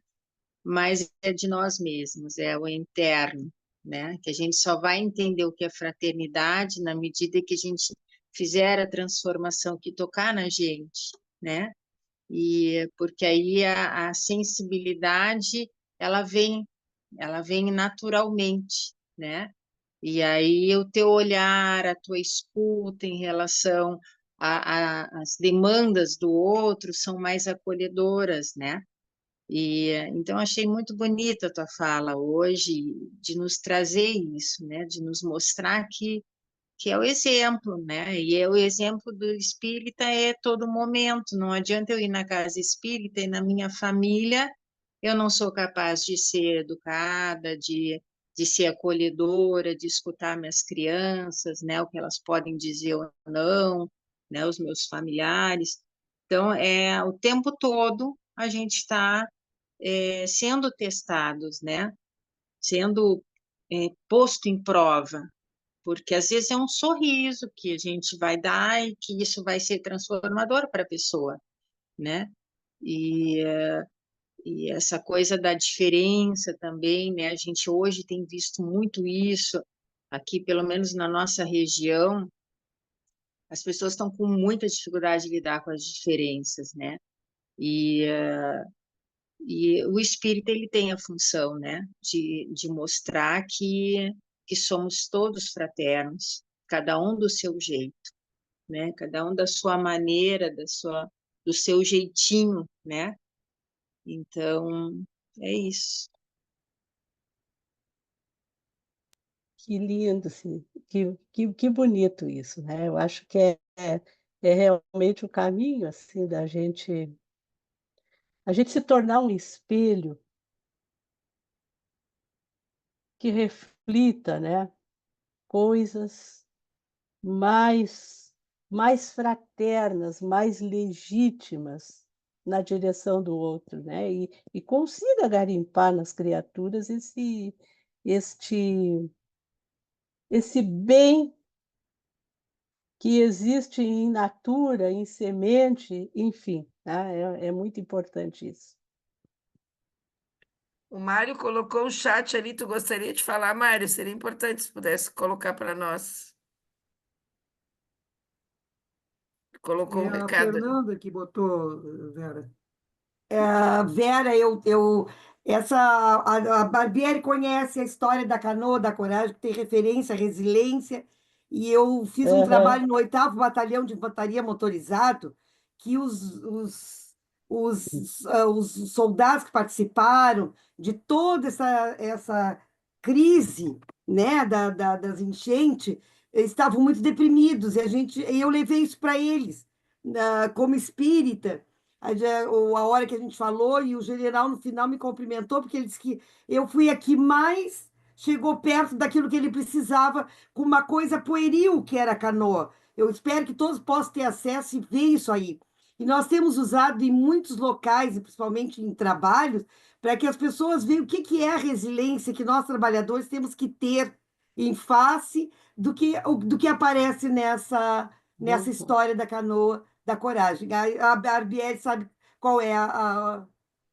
Mas é de nós mesmos, é o interno, né? Que a gente só vai entender o que é fraternidade na medida que a gente fizer a transformação que tocar na gente, né? E porque aí a sensibilidade ela vem naturalmente, né? E aí o teu olhar, a tua escuta em relação às demandas do outro são mais acolhedoras, né? E então achei muito bonita a tua fala hoje de nos trazer isso, né? De nos mostrar que é o exemplo, né? E é o exemplo do espírita é todo momento. Não adianta eu ir na casa espírita e na minha família eu não sou capaz de ser educada, de ser acolhedora, de escutar minhas crianças, né? O que elas podem dizer ou não, né? Os meus familiares. Então, o tempo todo a gente está sendo testados, né? Sendo posto em prova, porque às vezes é um sorriso que a gente vai dar e que isso vai ser transformador para a pessoa, né? E, e essa coisa da diferença também, né? A gente hoje tem visto muito isso aqui, pelo menos na nossa região, as pessoas estão com muita dificuldade de lidar com as diferenças, né? E, e o espírito ele tem a função, né, de mostrar que somos todos fraternos, cada um do seu jeito, né? Cada um da sua maneira, do seu jeitinho, né? Então, é isso. Que lindo, assim, que bonito isso, né? Eu acho que é realmente o caminho, assim, a gente se tornar um espelho que reflita, né, coisas mais mais fraternas, mais legítimas na direção do outro, né, e consiga garimpar nas criaturas este esse bem que existe em natura, em semente, enfim, tá, é muito importante isso. O Mário colocou o chat ali. Tu gostaria de falar, Mário? Seria importante se pudesse colocar para nós. Colocou É um a recado ali. Fernanda que botou, Vera. Vera, a Barbieri conhece a história da canoa da coragem, que tem referência à resiliência, e eu fiz um Aham, trabalho no 8º Batalhão de Infantaria Motorizado, que os soldados que participaram de toda essa crise, né, das enchentes, eles estavam muito deprimidos, e eu levei isso para eles, como espírita, a hora que a gente falou, e o general no final me cumprimentou, porque ele disse que eu fui a que mais chegou perto daquilo que ele precisava, com uma coisa pueril que era a canoa. Eu espero que todos possam ter acesso e ver isso aí. E nós temos usado em muitos locais, e principalmente em trabalhos, para que as pessoas vejam o que é a resiliência que nós trabalhadores temos que ter em face do que aparece nessa uhum. história da canoa da coragem. A Barbieri sabe qual é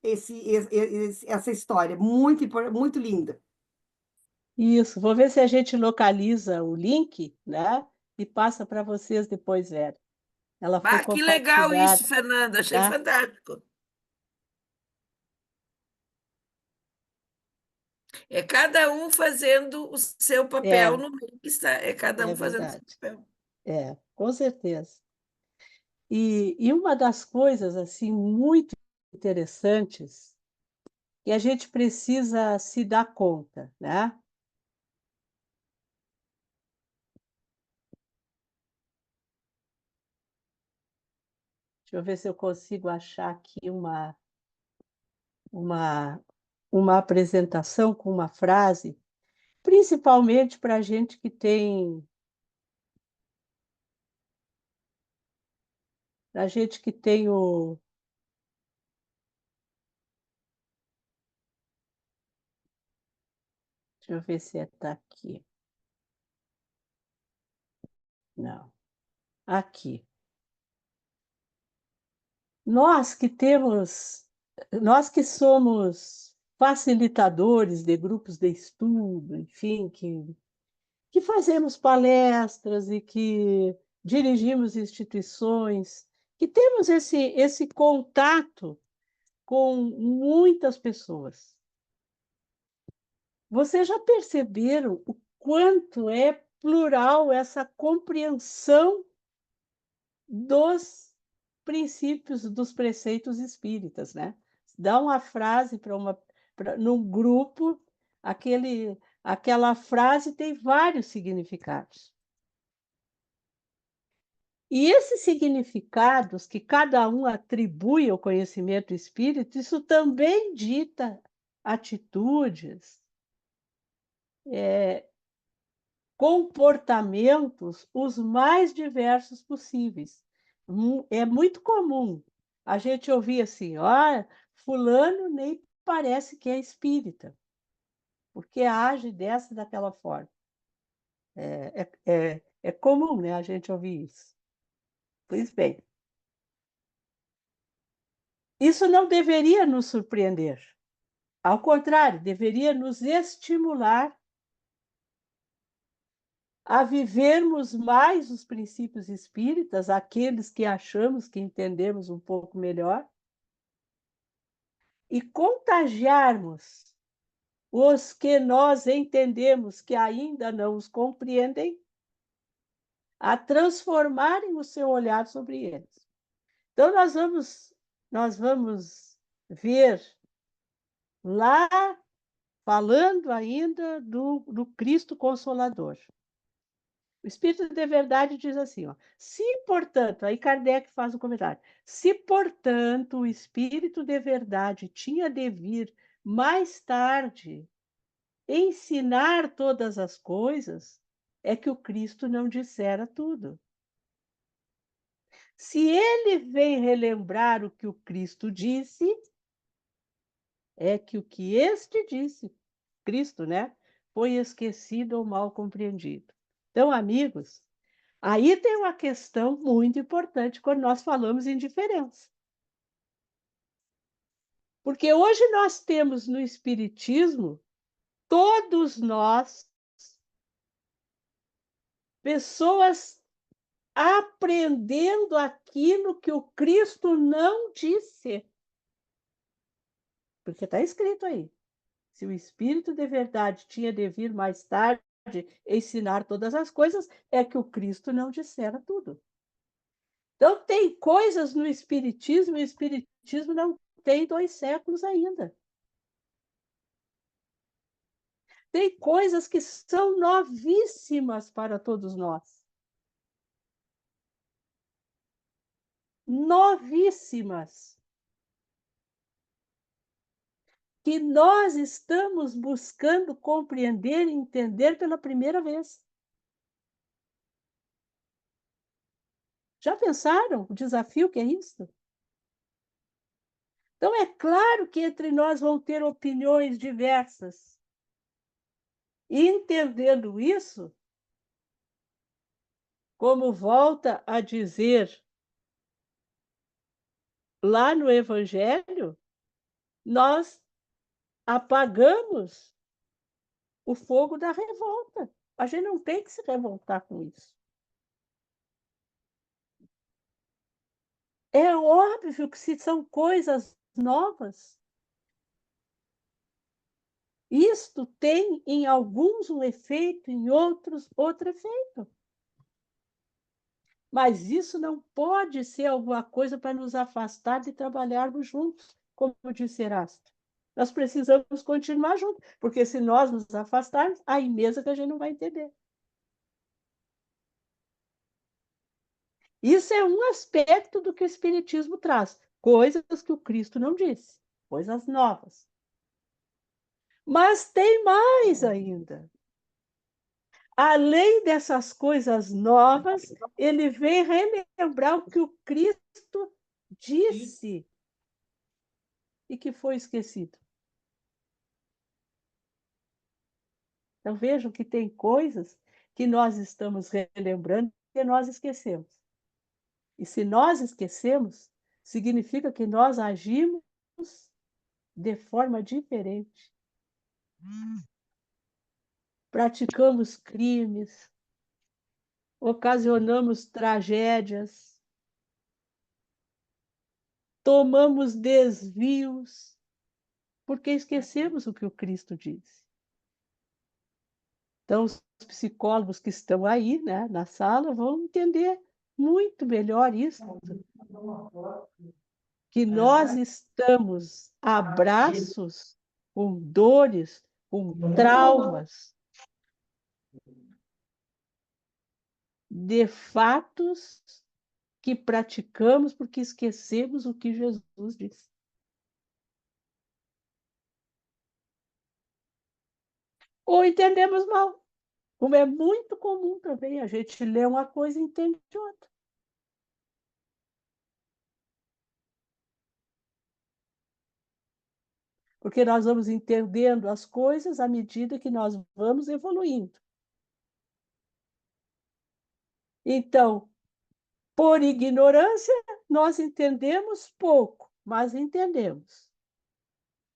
essa história. Muito, muito linda. Isso, vou ver se a gente localiza o link, né, e passa para vocês depois, Vera. Ela foi Ah, que legal compartilhada, isso, Fernanda. Achei tá? fantástico. É cada um fazendo o seu papel É, no meio que está. É cada é um fazendo o seu verdade. papel. É, com certeza. E uma das coisas assim muito interessantes que a gente precisa se dar conta, né? Deixa eu ver se eu consigo achar aqui uma, uma apresentação com uma frase, principalmente para a gente que tem, para gente que tem o, deixa eu ver se está aqui. Não, aqui. Nós que temos, nós que somos facilitadores de grupos de estudo, enfim, que fazemos palestras e que dirigimos instituições, que temos esse contato com muitas pessoas. Vocês já perceberam o quanto é plural essa compreensão dos princípios, dos preceitos espíritas, né? Dá uma frase para num grupo, aquela frase tem vários significados. E esses significados que cada um atribui ao conhecimento espírita, isso também dita atitudes, comportamentos os mais diversos possíveis. É muito comum a gente ouvir assim: "Ah, fulano nem parece que é espírita, porque age dessa e daquela forma". É comum, né, a gente ouvir isso. Pois bem, isso não deveria nos surpreender. Ao contrário, deveria nos estimular a vivermos mais os princípios espíritas, aqueles que achamos que entendemos um pouco melhor, e contagiarmos os que nós entendemos que ainda não os compreendem, a transformarem o seu olhar sobre eles. Então, nós vamos ver lá, falando ainda do Cristo Consolador. O Espírito de Verdade diz assim, ó, se, portanto, aí Kardec faz um comentário, se, portanto, o Espírito de Verdade tinha de vir mais tarde ensinar todas as coisas, é que o Cristo não dissera tudo. Se ele vem relembrar o que o Cristo disse, é que o que este disse, Cristo, né, foi esquecido ou mal compreendido. Então, amigos, aí tem uma questão muito importante quando nós falamos em diferença. Porque hoje nós temos no Espiritismo, todos nós, pessoas aprendendo aquilo que o Cristo não disse. Porque está escrito aí. Se o Espírito de Verdade tinha de vir mais tarde ensinar todas as coisas, é que o Cristo não dissera tudo. Então, tem coisas no Espiritismo, e o Espiritismo não tem 2 séculos ainda. Tem coisas que são novíssimas para todos nós. Novíssimas. Que nós estamos buscando compreender e entender pela primeira vez. Já pensaram o desafio que é isso? Então, é claro que entre nós vão ter opiniões diversas. E entendendo isso, como volta a dizer lá no Evangelho, nós apagamos o fogo da revolta. A gente não tem que se revoltar com isso. É óbvio que se são coisas novas, Isto tem em alguns um efeito, em outros outro efeito. Mas isso não pode ser alguma coisa para nos afastar de trabalharmos juntos, como disse Erasto. Nós precisamos continuar juntos, porque se nós nos afastarmos, aí mesmo que a gente não vai entender. Isso é um aspecto do que o Espiritismo traz, coisas que o Cristo não disse, coisas novas. Mas tem mais ainda. Além dessas coisas novas, ele vem relembrar o que o Cristo disse e que foi esquecido. Então vejam que tem coisas que nós estamos relembrando e nós esquecemos. E se nós esquecemos, significa que nós agimos de forma diferente. Praticamos crimes, ocasionamos tragédias, tomamos desvios, porque esquecemos o que o Cristo disse. Então, os psicólogos que estão aí, né, na sala, vão entender muito melhor isso, que nós estamos a braços com dores, com traumas, de fatos que praticamos porque esquecemos o que Jesus disse. Ou entendemos mal, como é muito comum também, a gente lê uma coisa e entende outra. Porque nós vamos entendendo as coisas à medida que nós vamos evoluindo. Então, por ignorância, nós entendemos pouco, mas entendemos.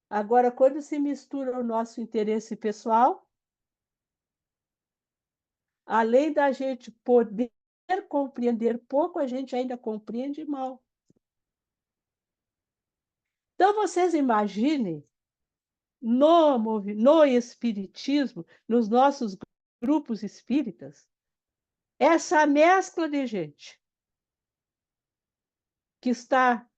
Agora, quando se mistura o nosso interesse pessoal, além da gente poder compreender pouco, a gente ainda compreende mal. Então, vocês imaginem, no Espiritismo, nos nossos grupos espíritas, essa mescla de gente que está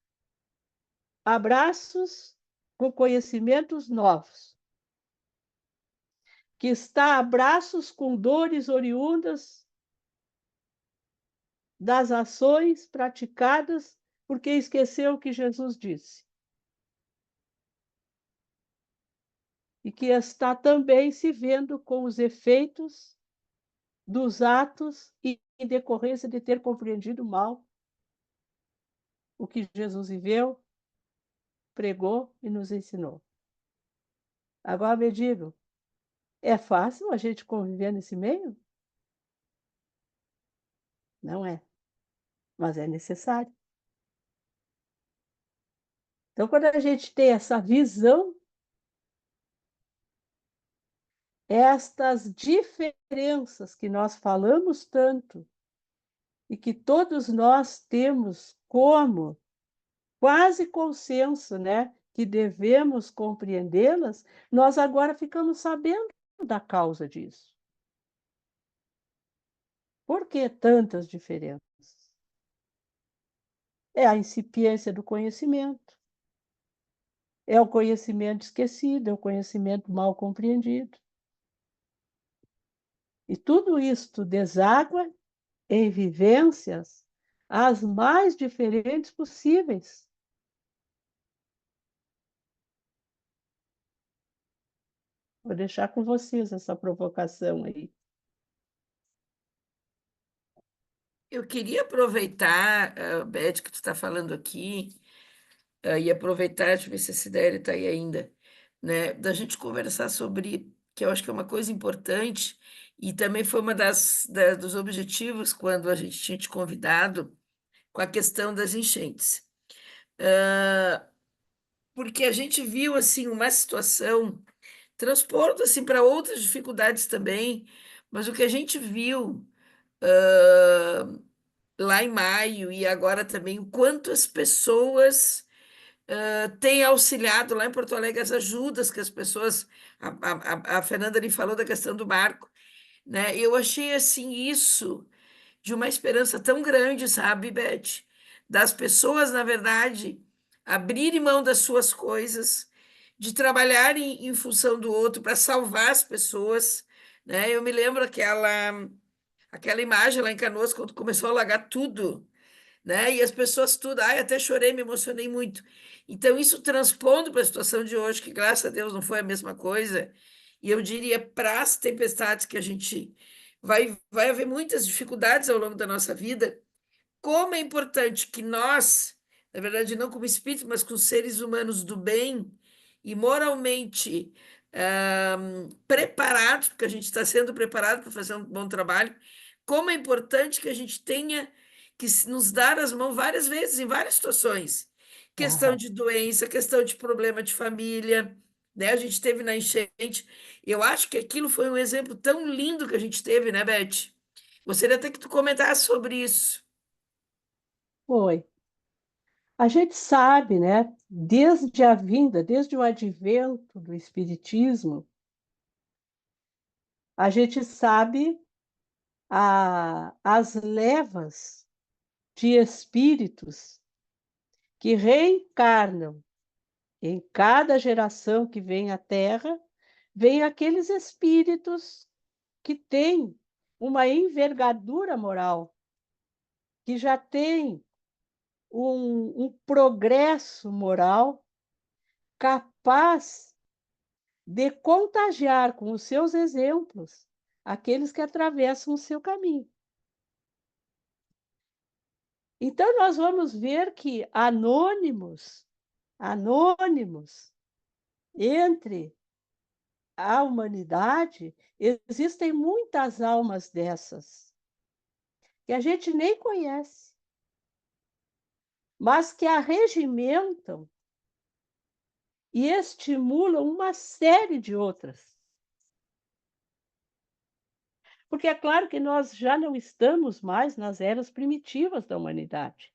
a braços com conhecimentos novos, que está a braços com dores oriundas das ações praticadas porque esqueceu o que Jesus disse. E que está também se vendo com os efeitos dos atos e em decorrência de ter compreendido mal o que Jesus viveu, pregou e nos ensinou. Agora me digam, é fácil a gente conviver nesse meio? Não é, mas é necessário. Então, quando a gente tem essa visão, estas diferenças que nós falamos tanto e que todos nós temos como quase consenso, né, que devemos compreendê-las, nós agora ficamos sabendo da causa disso. Por que tantas diferenças? É a incipiência do conhecimento, é o conhecimento esquecido, é o conhecimento mal compreendido. E tudo isto deságua em vivências as mais diferentes possíveis. Vou deixar com vocês essa provocação aí. Eu queria aproveitar, Beth, que tu está falando aqui, e aproveitar, deixa eu ver se a Cidéria está aí ainda, né, da gente conversar sobre, que eu acho que é uma coisa importante, e também foi uma dos objetivos quando a gente tinha te convidado, com a questão das enchentes. Porque a gente viu, assim, uma situação, transporto, assim, para outras dificuldades também, mas o que a gente viu, lá em maio e agora também, o quanto as pessoas tem auxiliado lá em Porto Alegre as ajudas que as pessoas. A Fernanda lhe falou da questão do barco, né? Eu achei assim isso de uma esperança tão grande, sabe, Beth? Das pessoas, na verdade, abrirem mão das suas coisas, de trabalharem em função do outro para salvar as pessoas, né? Eu me lembro aquela imagem lá em Canoas, quando começou a alagar tudo, né? E as pessoas tudo, ai, até chorei, me emocionei muito. Então, isso transpondo para a situação de hoje, que graças a Deus não foi a mesma coisa, e eu diria para as tempestades que a gente vai haver muitas dificuldades ao longo da nossa vida, como é importante que nós, na verdade, não como espírito, mas com seres humanos do bem e moralmente preparados, porque a gente está sendo preparado para fazer um bom trabalho, como é importante que a gente tenha que nos dar as mãos várias vezes, em várias situações. Questão Aham. de doença, questão de problema de família, né? A gente teve na enchente. Eu acho que aquilo foi um exemplo tão lindo que a gente teve, né, Beth? Gostaria até que tu comentasse sobre isso. Foi. A gente sabe, né, desde a vinda, desde o advento do Espiritismo, a gente sabe as levas de espíritos que reencarnam em cada geração que vem à Terra, vem aqueles espíritos que têm uma envergadura moral, que já têm um progresso moral capaz de contagiar com os seus exemplos aqueles que atravessam o seu caminho. Então, nós vamos ver que anônimos, entre a humanidade, existem muitas almas dessas, que a gente nem conhece, mas que arregimentam e estimulam uma série de outras. Porque é claro que nós já não estamos mais nas eras primitivas da humanidade.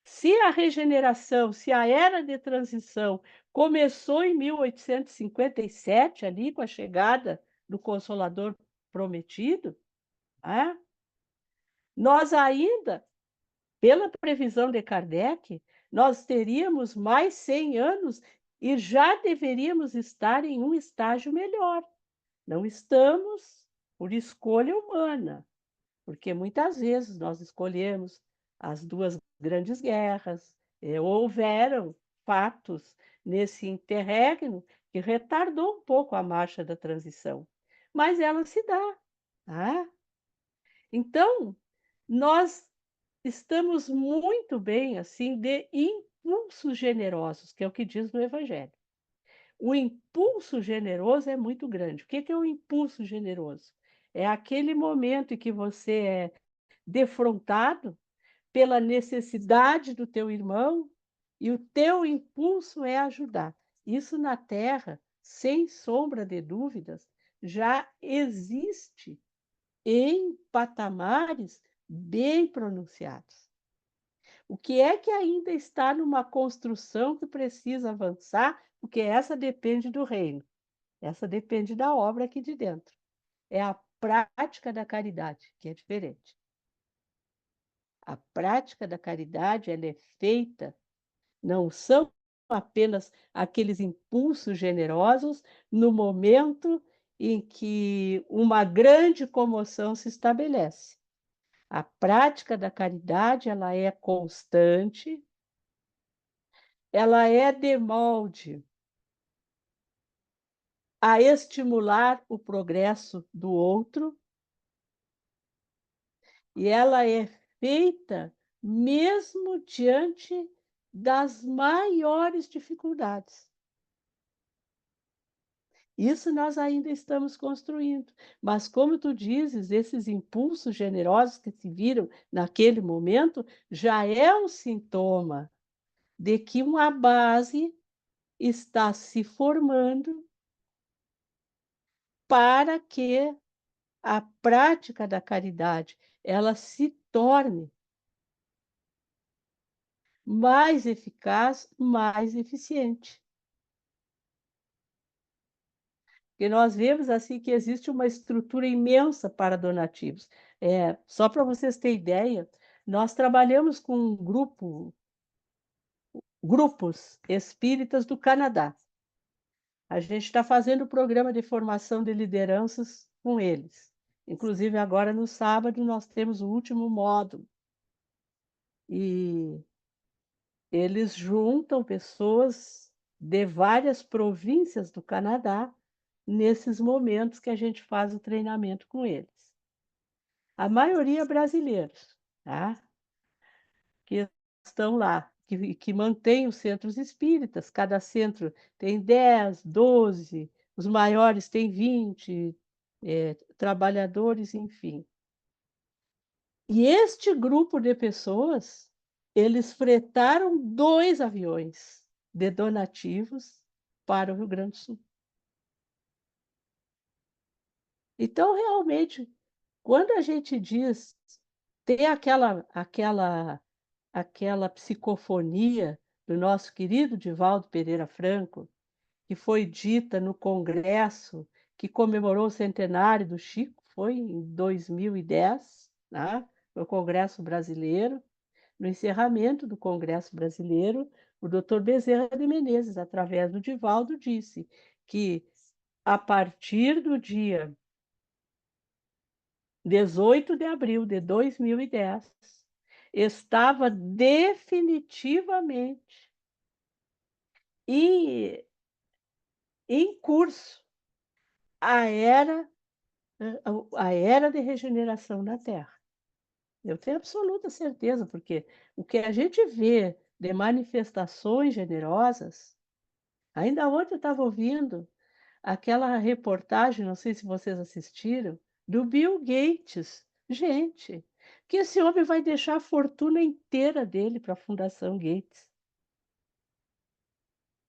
Se a regeneração, se a era de transição começou em 1857, ali com a chegada do Consolador Prometido, né? Nós ainda, pela previsão de Kardec, nós teríamos mais 100 anos e já deveríamos estar em um estágio melhor. Não estamos por escolha humana, porque muitas vezes nós escolhemos as duas grandes guerras, houveram fatos nesse interregno que retardou um pouco a marcha da transição, mas ela se dá. Tá? Então, nós estamos muito bem assim de impulsos generosos, que é o que diz no Evangelho. O impulso generoso é muito grande. O que é o impulso generoso? É aquele momento em que você é defrontado pela necessidade do teu irmão e o teu impulso é ajudar. Isso na Terra, sem sombra de dúvidas, já existe em patamares bem pronunciados. O que é que ainda está numa construção que precisa avançar? Porque essa depende do reino, essa depende da obra aqui de dentro. É a prática da caridade, que é diferente. A prática da caridade ela é feita, não são apenas aqueles impulsos generosos no momento em que uma grande comoção se estabelece. A prática da caridade ela é constante, ela é de molde a estimular o progresso do outro e ela é feita mesmo diante das maiores dificuldades. Isso nós ainda estamos construindo, mas como tu dizes, esses impulsos generosos que se viram naquele momento já é um sintoma de que uma base está se formando para que a prática da caridade ela se torne mais eficaz, mais eficiente. Porque nós vemos assim que existe uma estrutura imensa para donativos. Só para vocês terem ideia, nós trabalhamos com grupos espíritas do Canadá. A gente está fazendo o programa de formação de lideranças com eles. Inclusive, agora no sábado, nós temos o último módulo. E eles juntam pessoas de várias províncias do Canadá nesses momentos que a gente faz o treinamento com eles. A maioria brasileiros, tá? Que estão lá, que mantêm os centros espíritas. Cada centro tem 10, 12, os maiores têm 20 trabalhadores, enfim. E este grupo de pessoas, eles fretaram 2 aviões de donativos para o Rio Grande do Sul. Então, realmente, quando a gente diz, tem aquela psicofonia do nosso querido Divaldo Pereira Franco, que foi dita no congresso que comemorou o centenário do Chico, foi em 2010, né? No Congresso Brasileiro. No encerramento do Congresso Brasileiro, o Dr. Bezerra de Menezes, através do Divaldo, disse que, a partir do dia 18 de abril de 2010, estava definitivamente em, em curso a era, a era de regeneração na Terra. Eu tenho absoluta certeza, porque o que a gente vê de manifestações generosas, ainda ontem eu estava ouvindo aquela reportagem, não sei se vocês assistiram, do Bill Gates. Gente, que esse homem vai deixar a fortuna inteira dele para a Fundação Gates.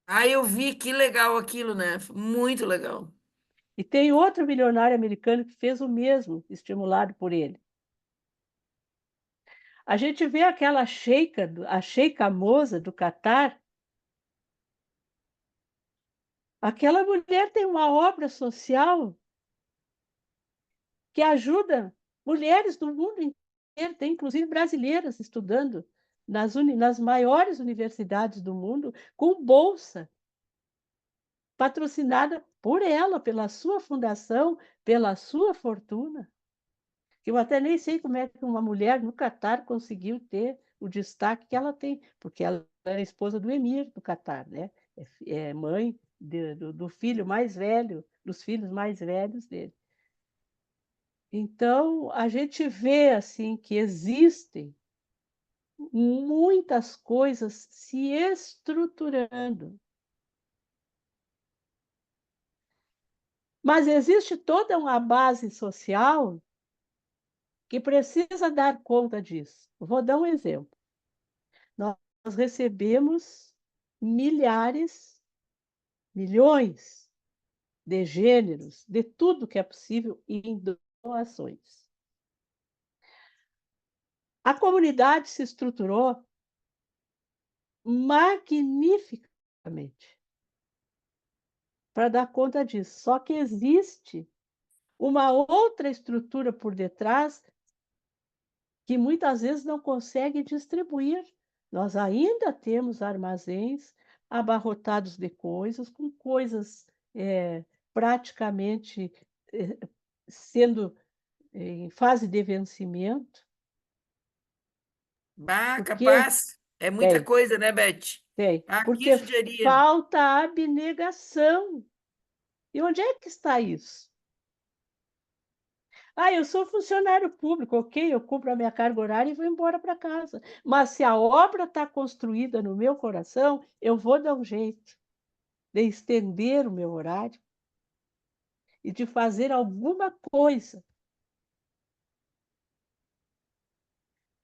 Ah, eu vi, que legal aquilo, né? Muito legal. E tem outro milionário americano que fez o mesmo, estimulado por ele. A gente vê aquela a Sheikha Moza do Catar. Aquela mulher tem uma obra social que ajuda mulheres do mundo inteiro, tem inclusive brasileiras estudando nas maiores universidades do mundo, com bolsa, patrocinada por ela, pela sua fundação, pela sua fortuna. Eu até nem sei como é que uma mulher no Catar conseguiu ter o destaque que ela tem, porque ela era esposa do emir do Catar, né? É mãe do filho mais velho, dos filhos mais velhos dele. Então, a gente vê assim que existem muitas coisas se estruturando. Mas existe toda uma base social que precisa dar conta disso. Vou dar um exemplo. Nós recebemos milhares, milhões de gêneros, de tudo que é possível em doações. A comunidade se estruturou magnificamente para dar conta disso. Só que existe uma outra estrutura por detrás que muitas vezes não consegue distribuir. Nós ainda temos armazéns abarrotados de coisas, com coisas praticamente sendo em fase de vencimento. Bah, Porque capaz. É muita tem, coisa, né, Beth? tem, Ah, que porque judiaria. falta abnegação. E onde é que está isso? Ah, eu sou funcionário público, ok, eu cumpro a minha carga horária e vou embora para casa. Mas se a obra está construída no meu coração, eu vou dar um jeito de estender o meu horário e de fazer alguma coisa.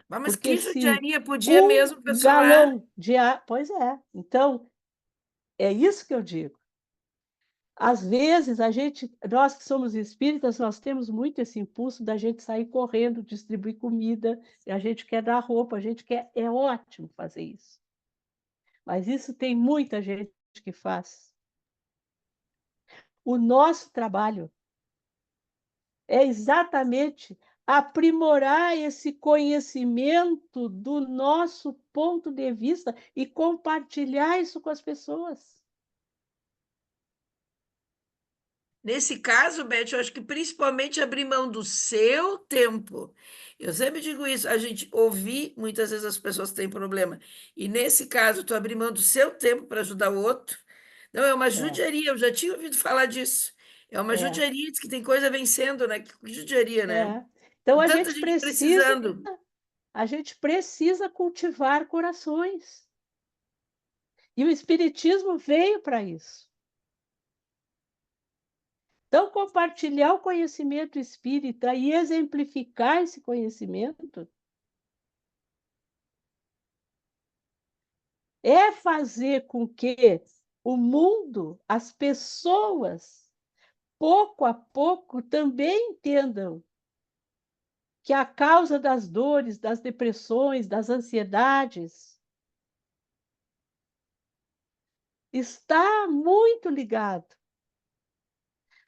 Mas Porque que se judiaria podia um mesmo, pessoal. galão de água. Pois é. Então, é isso que eu digo. Às vezes, nós que somos espíritas, nós temos muito esse impulso da gente sair correndo, distribuir comida, e a gente quer dar roupa, é ótimo fazer isso. Mas isso tem muita gente que faz. O nosso trabalho é exatamente aprimorar esse conhecimento do nosso ponto de vista e compartilhar isso com as pessoas. Nesse caso, Beth, eu acho que principalmente abrir mão do seu tempo. Eu sempre digo isso, a gente ouvir, muitas vezes as pessoas têm problema. E nesse caso, tu abrir mão do seu tempo para ajudar o outro. Não, é uma É, judiaria, eu já tinha ouvido falar disso. É uma é, judiaria, diz que tem coisa vencendo, né? Que judiaria, né? é. Então Com tanta gente precisando. a gente precisa cultivar corações. E o Espiritismo veio para isso. Então, compartilhar o conhecimento espírita e exemplificar esse conhecimento é fazer com que o mundo, as pessoas, pouco a pouco, também entendam que a causa das dores, das depressões, das ansiedades está muito ligado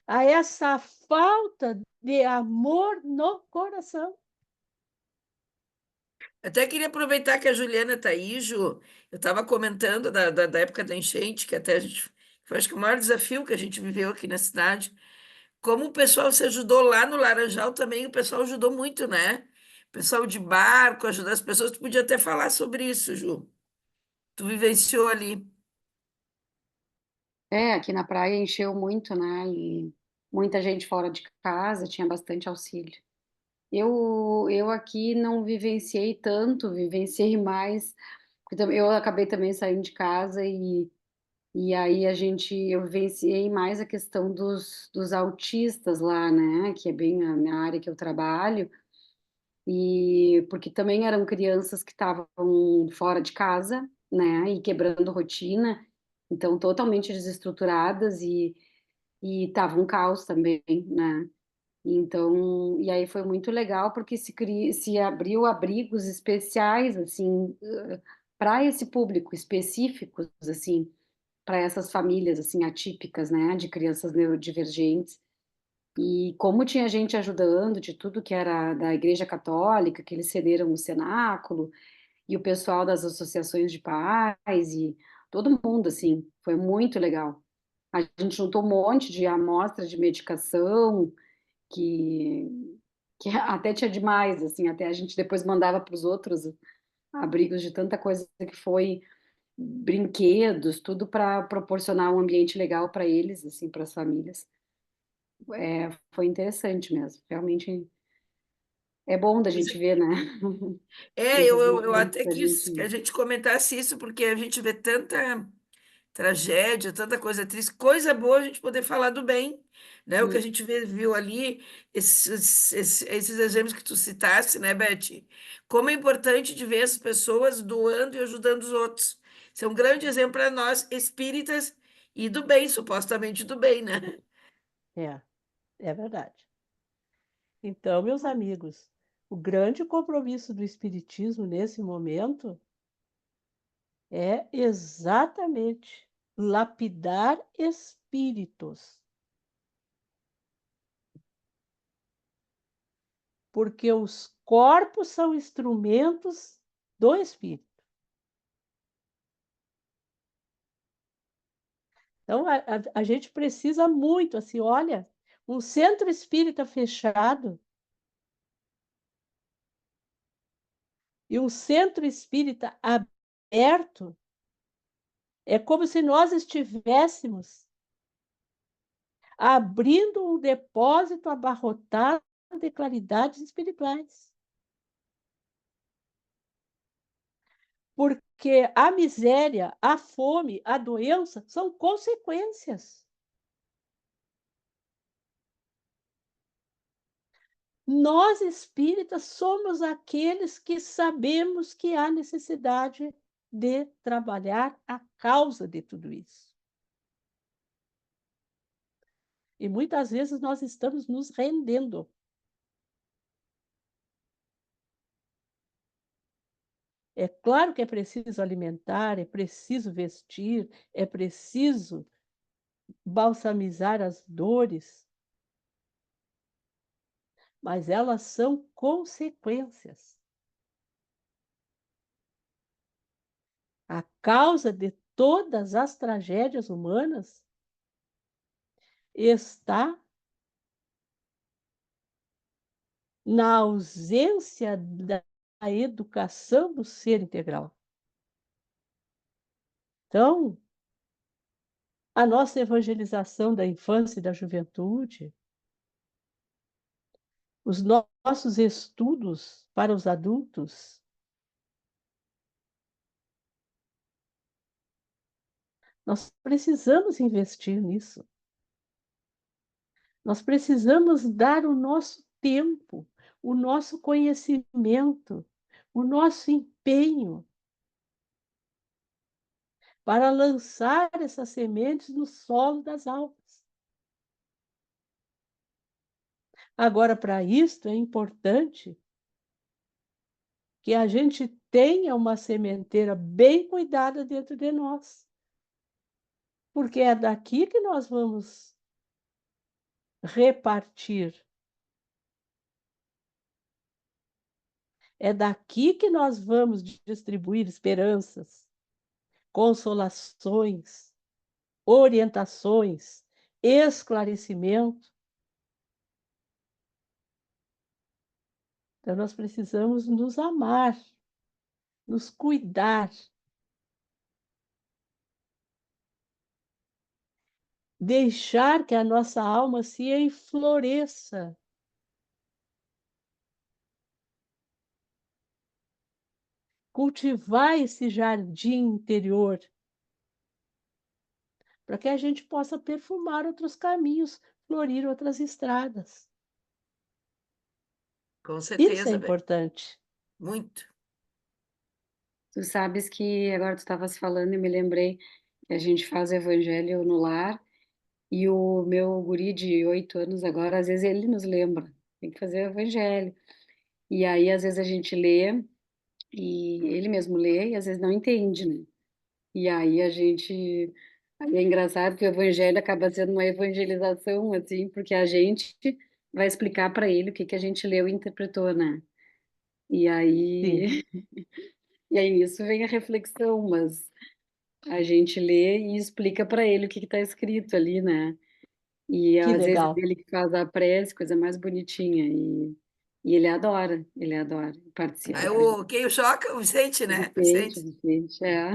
a essa falta de amor no coração. Até queria aproveitar que a Juliana está aí, Ju. Eu estava comentando da época da enchente, que até a gente. Foi, acho que o maior desafio que a gente viveu aqui na cidade. Como o pessoal se ajudou lá no Laranjal também, o pessoal ajudou muito, né? O pessoal de barco, ajudar as pessoas. Tu podia até falar sobre isso, Ju. Tu vivenciou ali. Aqui na praia encheu muito, né? E muita gente fora de casa, tinha bastante auxílio. Eu aqui não vivenciei tanto, vivenciei mais, porque eu acabei também saindo de casa e aí eu vivenciei mais a questão dos autistas lá, né? Que é bem a minha área que eu trabalho, e porque também eram crianças que estavam fora de casa, né? E quebrando rotina, então totalmente desestruturadas e tava um caos também, né? Então, e aí foi muito legal porque se abriu abrigos especiais assim para esse público específicos assim, para essas famílias assim atípicas, né, de crianças neurodivergentes. E como tinha gente ajudando de tudo que era da Igreja Católica, que eles cederam o cenáculo, e o pessoal das associações de pais e todo mundo assim, foi muito legal. A gente juntou um monte de amostra de medicação que, que até tinha demais, assim, até a gente depois mandava para os outros abrigos de tanta coisa que foi, brinquedos, tudo para proporcionar um ambiente legal para eles, assim, para as famílias. Foi interessante mesmo, realmente é bom da gente ver, né? É, Esses eu momentos até que a quis que a gente. gente comentasse isso, porque a gente vê tanta tragédia, tanta coisa triste, coisa boa a gente poder falar do bem, né? O que a gente viu ali, esses exemplos que tu citaste, né, Beth? Como é importante de ver as pessoas doando e ajudando os outros. Isso é um grande exemplo para nós, espíritas, e do bem, supostamente do bem, né? É, é verdade. Então, meus amigos, o grande compromisso do Espiritismo nesse momento é exatamente lapidar espíritos, porque os corpos são instrumentos do espírito. Então, a gente precisa muito, assim, olha, um centro espírita fechado e um centro espírita aberto é como se nós estivéssemos abrindo um depósito abarrotado de claridades espirituais. Porque a miséria, a fome, a doença são consequências. Nós espíritas somos aqueles que sabemos que há necessidade de trabalhar a causa de tudo isso. E muitas vezes nós estamos nos rendendo. É claro que é preciso alimentar, é preciso vestir, é preciso balsamizar as dores, mas elas são consequências. A causa de todas as tragédias humanas está na ausência da educação do ser integral. Então, a nossa evangelização da infância e da juventude, os nossos estudos para os adultos, nós precisamos investir nisso. Nós precisamos dar o nosso tempo, o nosso conhecimento, o nosso empenho para lançar essas sementes no solo das almas. Agora, para isso, é importante que a gente tenha uma sementeira bem cuidada dentro de nós, porque é daqui que nós vamos repartir. É daqui que nós vamos distribuir esperanças, consolações, orientações, esclarecimento. Então, nós precisamos nos amar, nos cuidar, deixar que a nossa alma se enfloresça. Cultivar esse jardim interior, para que a gente possa perfumar outros caminhos, florir outras estradas. Com Isso é certeza, Beth. importante. Muito. Tu sabes que agora tu estavas falando e me lembrei que a gente faz o evangelho no lar e o meu guri de 8 anos agora, às vezes ele nos lembra, tem que fazer o evangelho. E aí, às vezes a gente lê e ele mesmo lê e às vezes não entende, né? E aí a gente. Aí é engraçado que o evangelho acaba sendo uma evangelização, assim, porque a gente vai explicar para ele o que que a gente leu e interpretou, né? E Sim, aí, e aí nisso vem a reflexão, mas a gente lê e explica para ele o que está escrito ali, né? E que às vezes legal. ele que faz a prece, coisa mais bonitinha, e ele adora, participa. Aí quem o choca? O Vicente, né? Vicente, Vicente. Vicente, é.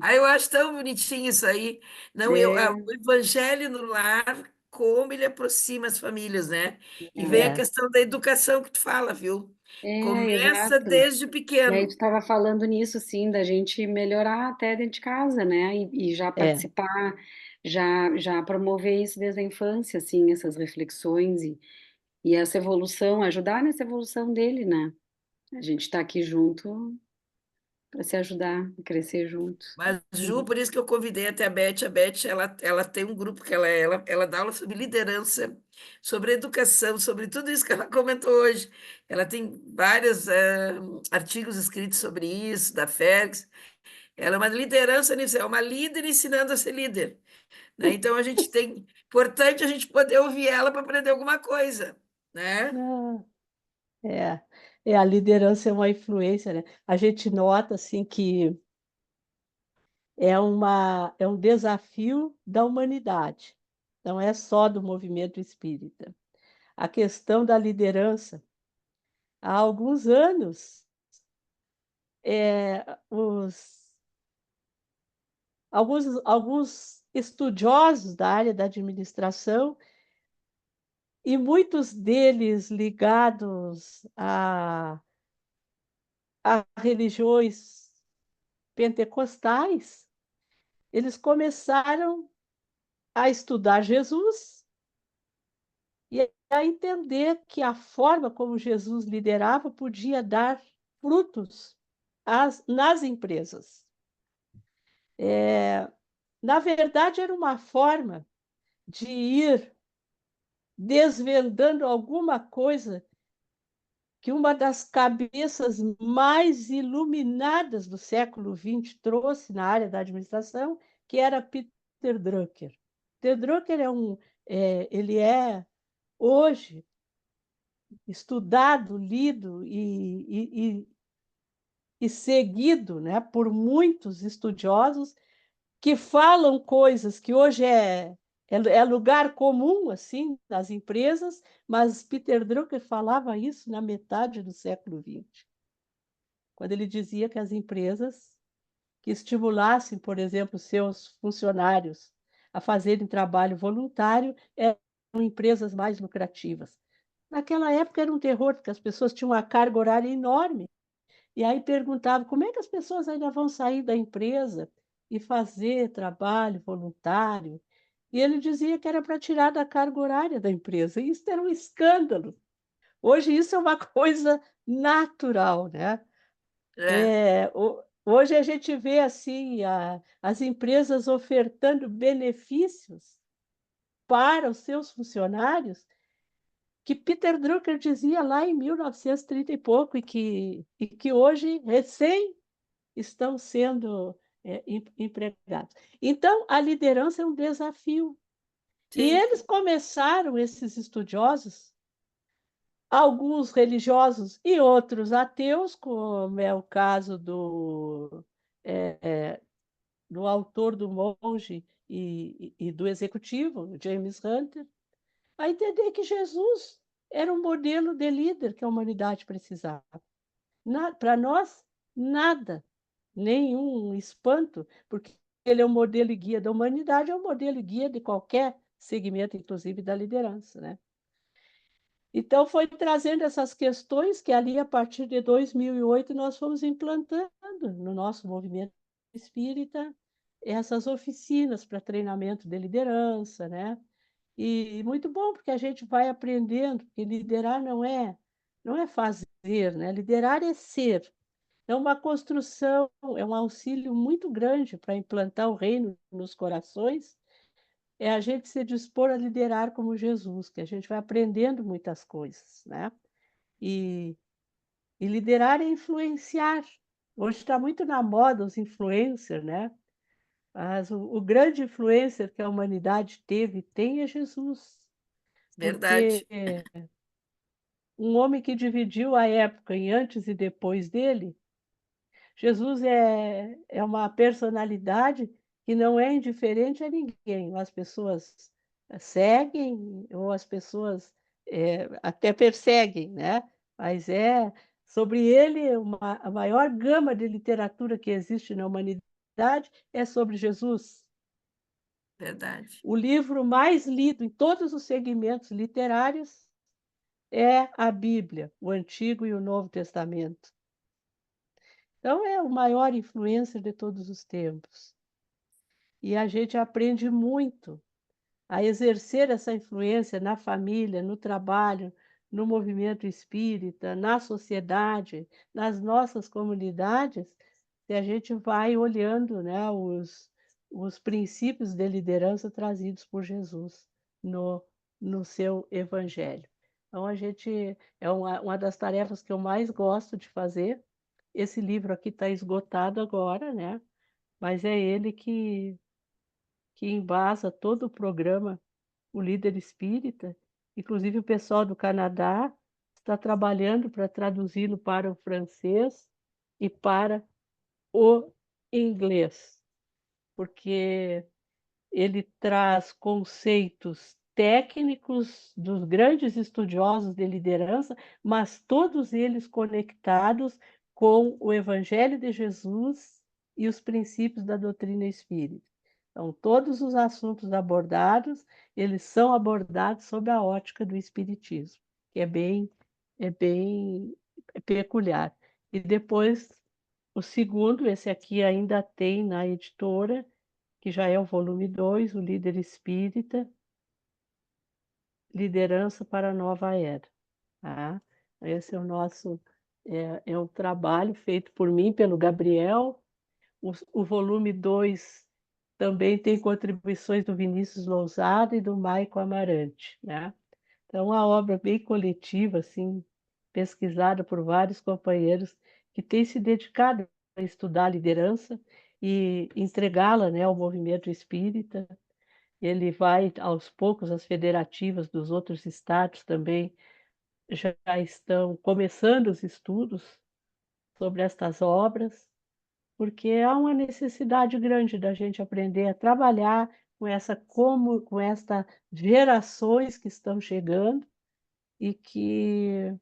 Aí eu acho tão bonitinho isso aí. Não, É, o Evangelho no lar, como ele aproxima as famílias, né? E vem a É, questão da educação que tu fala, viu? Começa exato. desde E aí tu pequeno. estava falando nisso, assim, da gente melhorar até dentro de casa, né? E já é. participar, já promover isso desde a infância, assim, essas reflexões e essa evolução, ajudar nessa evolução dele, né? A gente está aqui junto para se ajudar, crescer junto. Mas, Ju, por isso que eu convidei até a Beth. A Beth, ela tem um grupo que ela dá aula sobre liderança, sobre educação, sobre tudo isso que ela comentou hoje. Ela tem vários artigos escritos sobre isso, da Félix. Ela é uma liderança nisso, é uma líder ensinando a ser líder, né? Então, importante a gente poder ouvir ela para aprender alguma coisa, né? Ah, é. É, a liderança é uma influência, né? A gente nota assim que é um desafio da humanidade. Não é só do movimento espírita. A questão da liderança. Há alguns anos, os alguns estudiosos da área da administração, e muitos deles ligados a religiões pentecostais, eles começaram a estudar Jesus e a entender que a forma como Jesus liderava podia dar frutos nas empresas. Na verdade, era uma forma de ir desvendando alguma coisa que uma das cabeças mais iluminadas do século XX trouxe na área da administração, que era Peter Drucker. Peter Drucker ele é hoje estudado, lido e seguido, né, por muitos estudiosos que falam coisas que hoje é lugar comum assim nas empresas, mas Peter Drucker falava isso na metade do século XX, quando ele dizia que as empresas que estimulassem, por exemplo, seus funcionários a fazerem trabalho voluntário eram empresas mais lucrativas. Naquela época era um terror, porque as pessoas tinham uma carga horária enorme. E aí perguntava como é que as pessoas ainda vão sair da empresa e fazer trabalho voluntário. E ele dizia que era para tirar da carga horária da empresa. E isso era um escândalo. Hoje isso é uma coisa natural, né? É, Hoje a gente vê assim as empresas ofertando benefícios para os seus funcionários que Peter Drucker dizia lá em 1930 e pouco e que hoje recém estão sendo empregados. Então, a liderança é um desafio. E sim, eles começaram, esses estudiosos, alguns religiosos e outros ateus, como é o caso do autor do Monge e do executivo, James Hunter, a entender que Jesus era um modelo de líder que a humanidade precisava. Para nós, nada, nenhum espanto, porque ele é um modelo e guia da humanidade, é um modelo e guia de qualquer segmento, inclusive da liderança, né? Então, foi trazendo essas questões que ali, a partir de 2008, nós fomos implantando no nosso movimento espírita essas oficinas para treinamento de liderança, né? E muito bom, porque a gente vai aprendendo, que liderar não é fazer, né? Liderar é ser. É uma construção, é um auxílio muito grande para implantar o reino nos corações, é a gente se dispor a liderar como Jesus, que a gente vai aprendendo muitas coisas, né? E, e liderar é influenciar. Hoje está muito na moda os influencers, né? Mas o grande influencer que a humanidade teve tem é Jesus, porque verdade. um homem que dividiu a época em antes e depois dele, Jesus é uma personalidade que não é indiferente a ninguém. As pessoas seguem ou as pessoas até perseguem, né? Mas sobre ele a maior gama de literatura que existe na humanidade é sobre Jesus. Verdade. O livro mais lido em todos os segmentos literários é a Bíblia, o Antigo e o Novo Testamento. Então, é o maior influencer de todos os tempos. E a gente aprende muito a exercer essa influência na família, no trabalho, no movimento espírita, na sociedade, nas nossas comunidades, se a gente vai olhando, né, os princípios de liderança trazidos por Jesus no, no seu evangelho. Então, a gente é uma das tarefas que eu mais gosto de fazer. Esse livro aqui está esgotado agora, né? Mas é ele que embasa todo o programa, o Líder Espírita. Inclusive, o pessoal do Canadá está trabalhando para traduzi-lo para o francês e para o inglês, porque ele traz conceitos técnicos dos grandes estudiosos de liderança, mas todos eles conectados com o Evangelho de Jesus e os princípios da doutrina espírita. Então, todos os assuntos abordados, eles são abordados sob a ótica do espiritismo, que é bem peculiar. E depois, o segundo, esse aqui ainda tem na editora, que já é o volume 2, o Líder Espírita, Liderança para a Nova Era. Tá? Esse é o nosso, é um trabalho feito por mim, pelo Gabriel. O volume 2 também tem contribuições do Vinícius Lousada e do Maico Amarante. Né? Então, uma obra bem coletiva, assim, pesquisada por vários companheiros que têm se dedicado a estudar a liderança e entregá-la, né, ao movimento espírita. Ele vai, aos poucos, as federativas dos outros estados também já estão começando os estudos sobre estas obras, porque há uma necessidade grande da gente aprender a trabalhar com esta gerações que estão chegando e que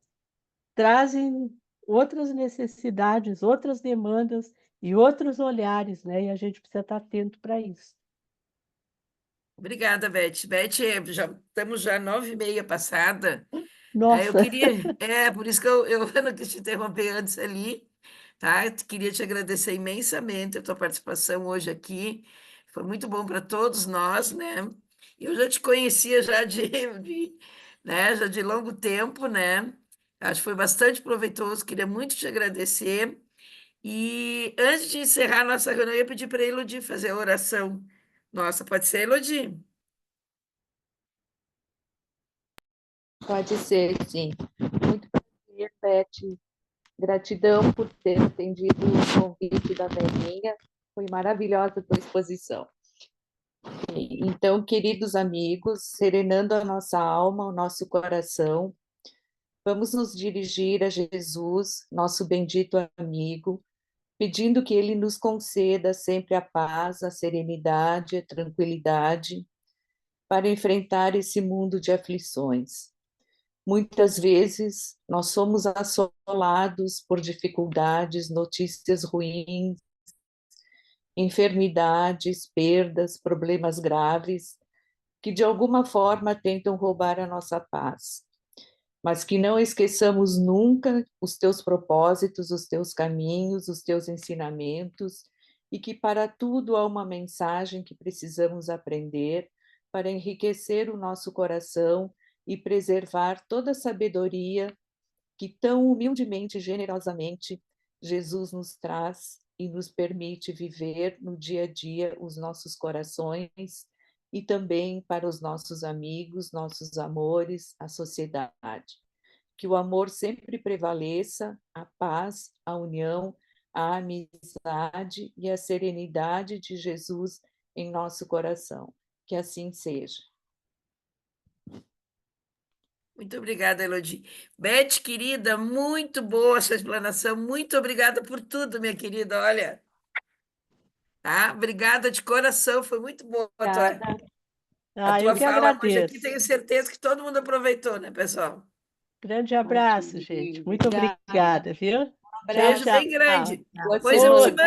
trazem outras necessidades, outras demandas e outros olhares, né, e a gente precisa estar atento para isso. Obrigada, Beth. Beth, já estamos já 9h30 passada. Eu Nossa, queria, por isso que eu não quis te interromper antes ali, tá? Eu queria te agradecer imensamente a tua participação hoje aqui. Foi muito bom para todos nós, né? Eu já te conhecia já né, já de longo tempo, né? Acho que foi bastante proveitoso. Queria muito te agradecer. E antes de encerrar a nossa reunião, eu ia pedir para a Elodie fazer a oração. Nossa, pode ser, Elodie? Pode ser, sim. Muito prazer, Beth. Gratidão por ter atendido o convite da velhinha. Foi maravilhosa a tua exposição. Então, queridos amigos, serenando a nossa alma, o nosso coração, vamos nos dirigir a Jesus, nosso bendito amigo, pedindo que ele nos conceda sempre a paz, a serenidade, a tranquilidade para enfrentar esse mundo de aflições. Muitas vezes nós somos assolados por dificuldades, notícias ruins, enfermidades, perdas, problemas graves, que de alguma forma tentam roubar a nossa paz. Mas que não esqueçamos nunca os teus propósitos, os teus caminhos, os teus ensinamentos, e que para tudo há uma mensagem que precisamos aprender para enriquecer o nosso coração e preservar toda a sabedoria que tão humildemente e generosamente Jesus nos traz e nos permite viver no dia a dia os nossos corações e também para os nossos amigos, nossos amores, a sociedade. Que o amor sempre prevaleça, a paz, a união, a amizade e a serenidade de Jesus em nosso coração. Que assim seja. Muito obrigada, Elodie. Beth, querida, muito boa essa explanação. Muito obrigada por tudo, minha querida. Olha, tá? Obrigada de coração. Foi muito boa Obrigada. a eu tua que fala hoje aqui. agradeço. Tenho certeza que todo mundo aproveitou, né, pessoal? Grande abraço, gente. Muito Obrigada. obrigada, viu? Um Tchau, Beijo abraço. bem tchau. grande. Boa Pois eu te Outro. semana. mando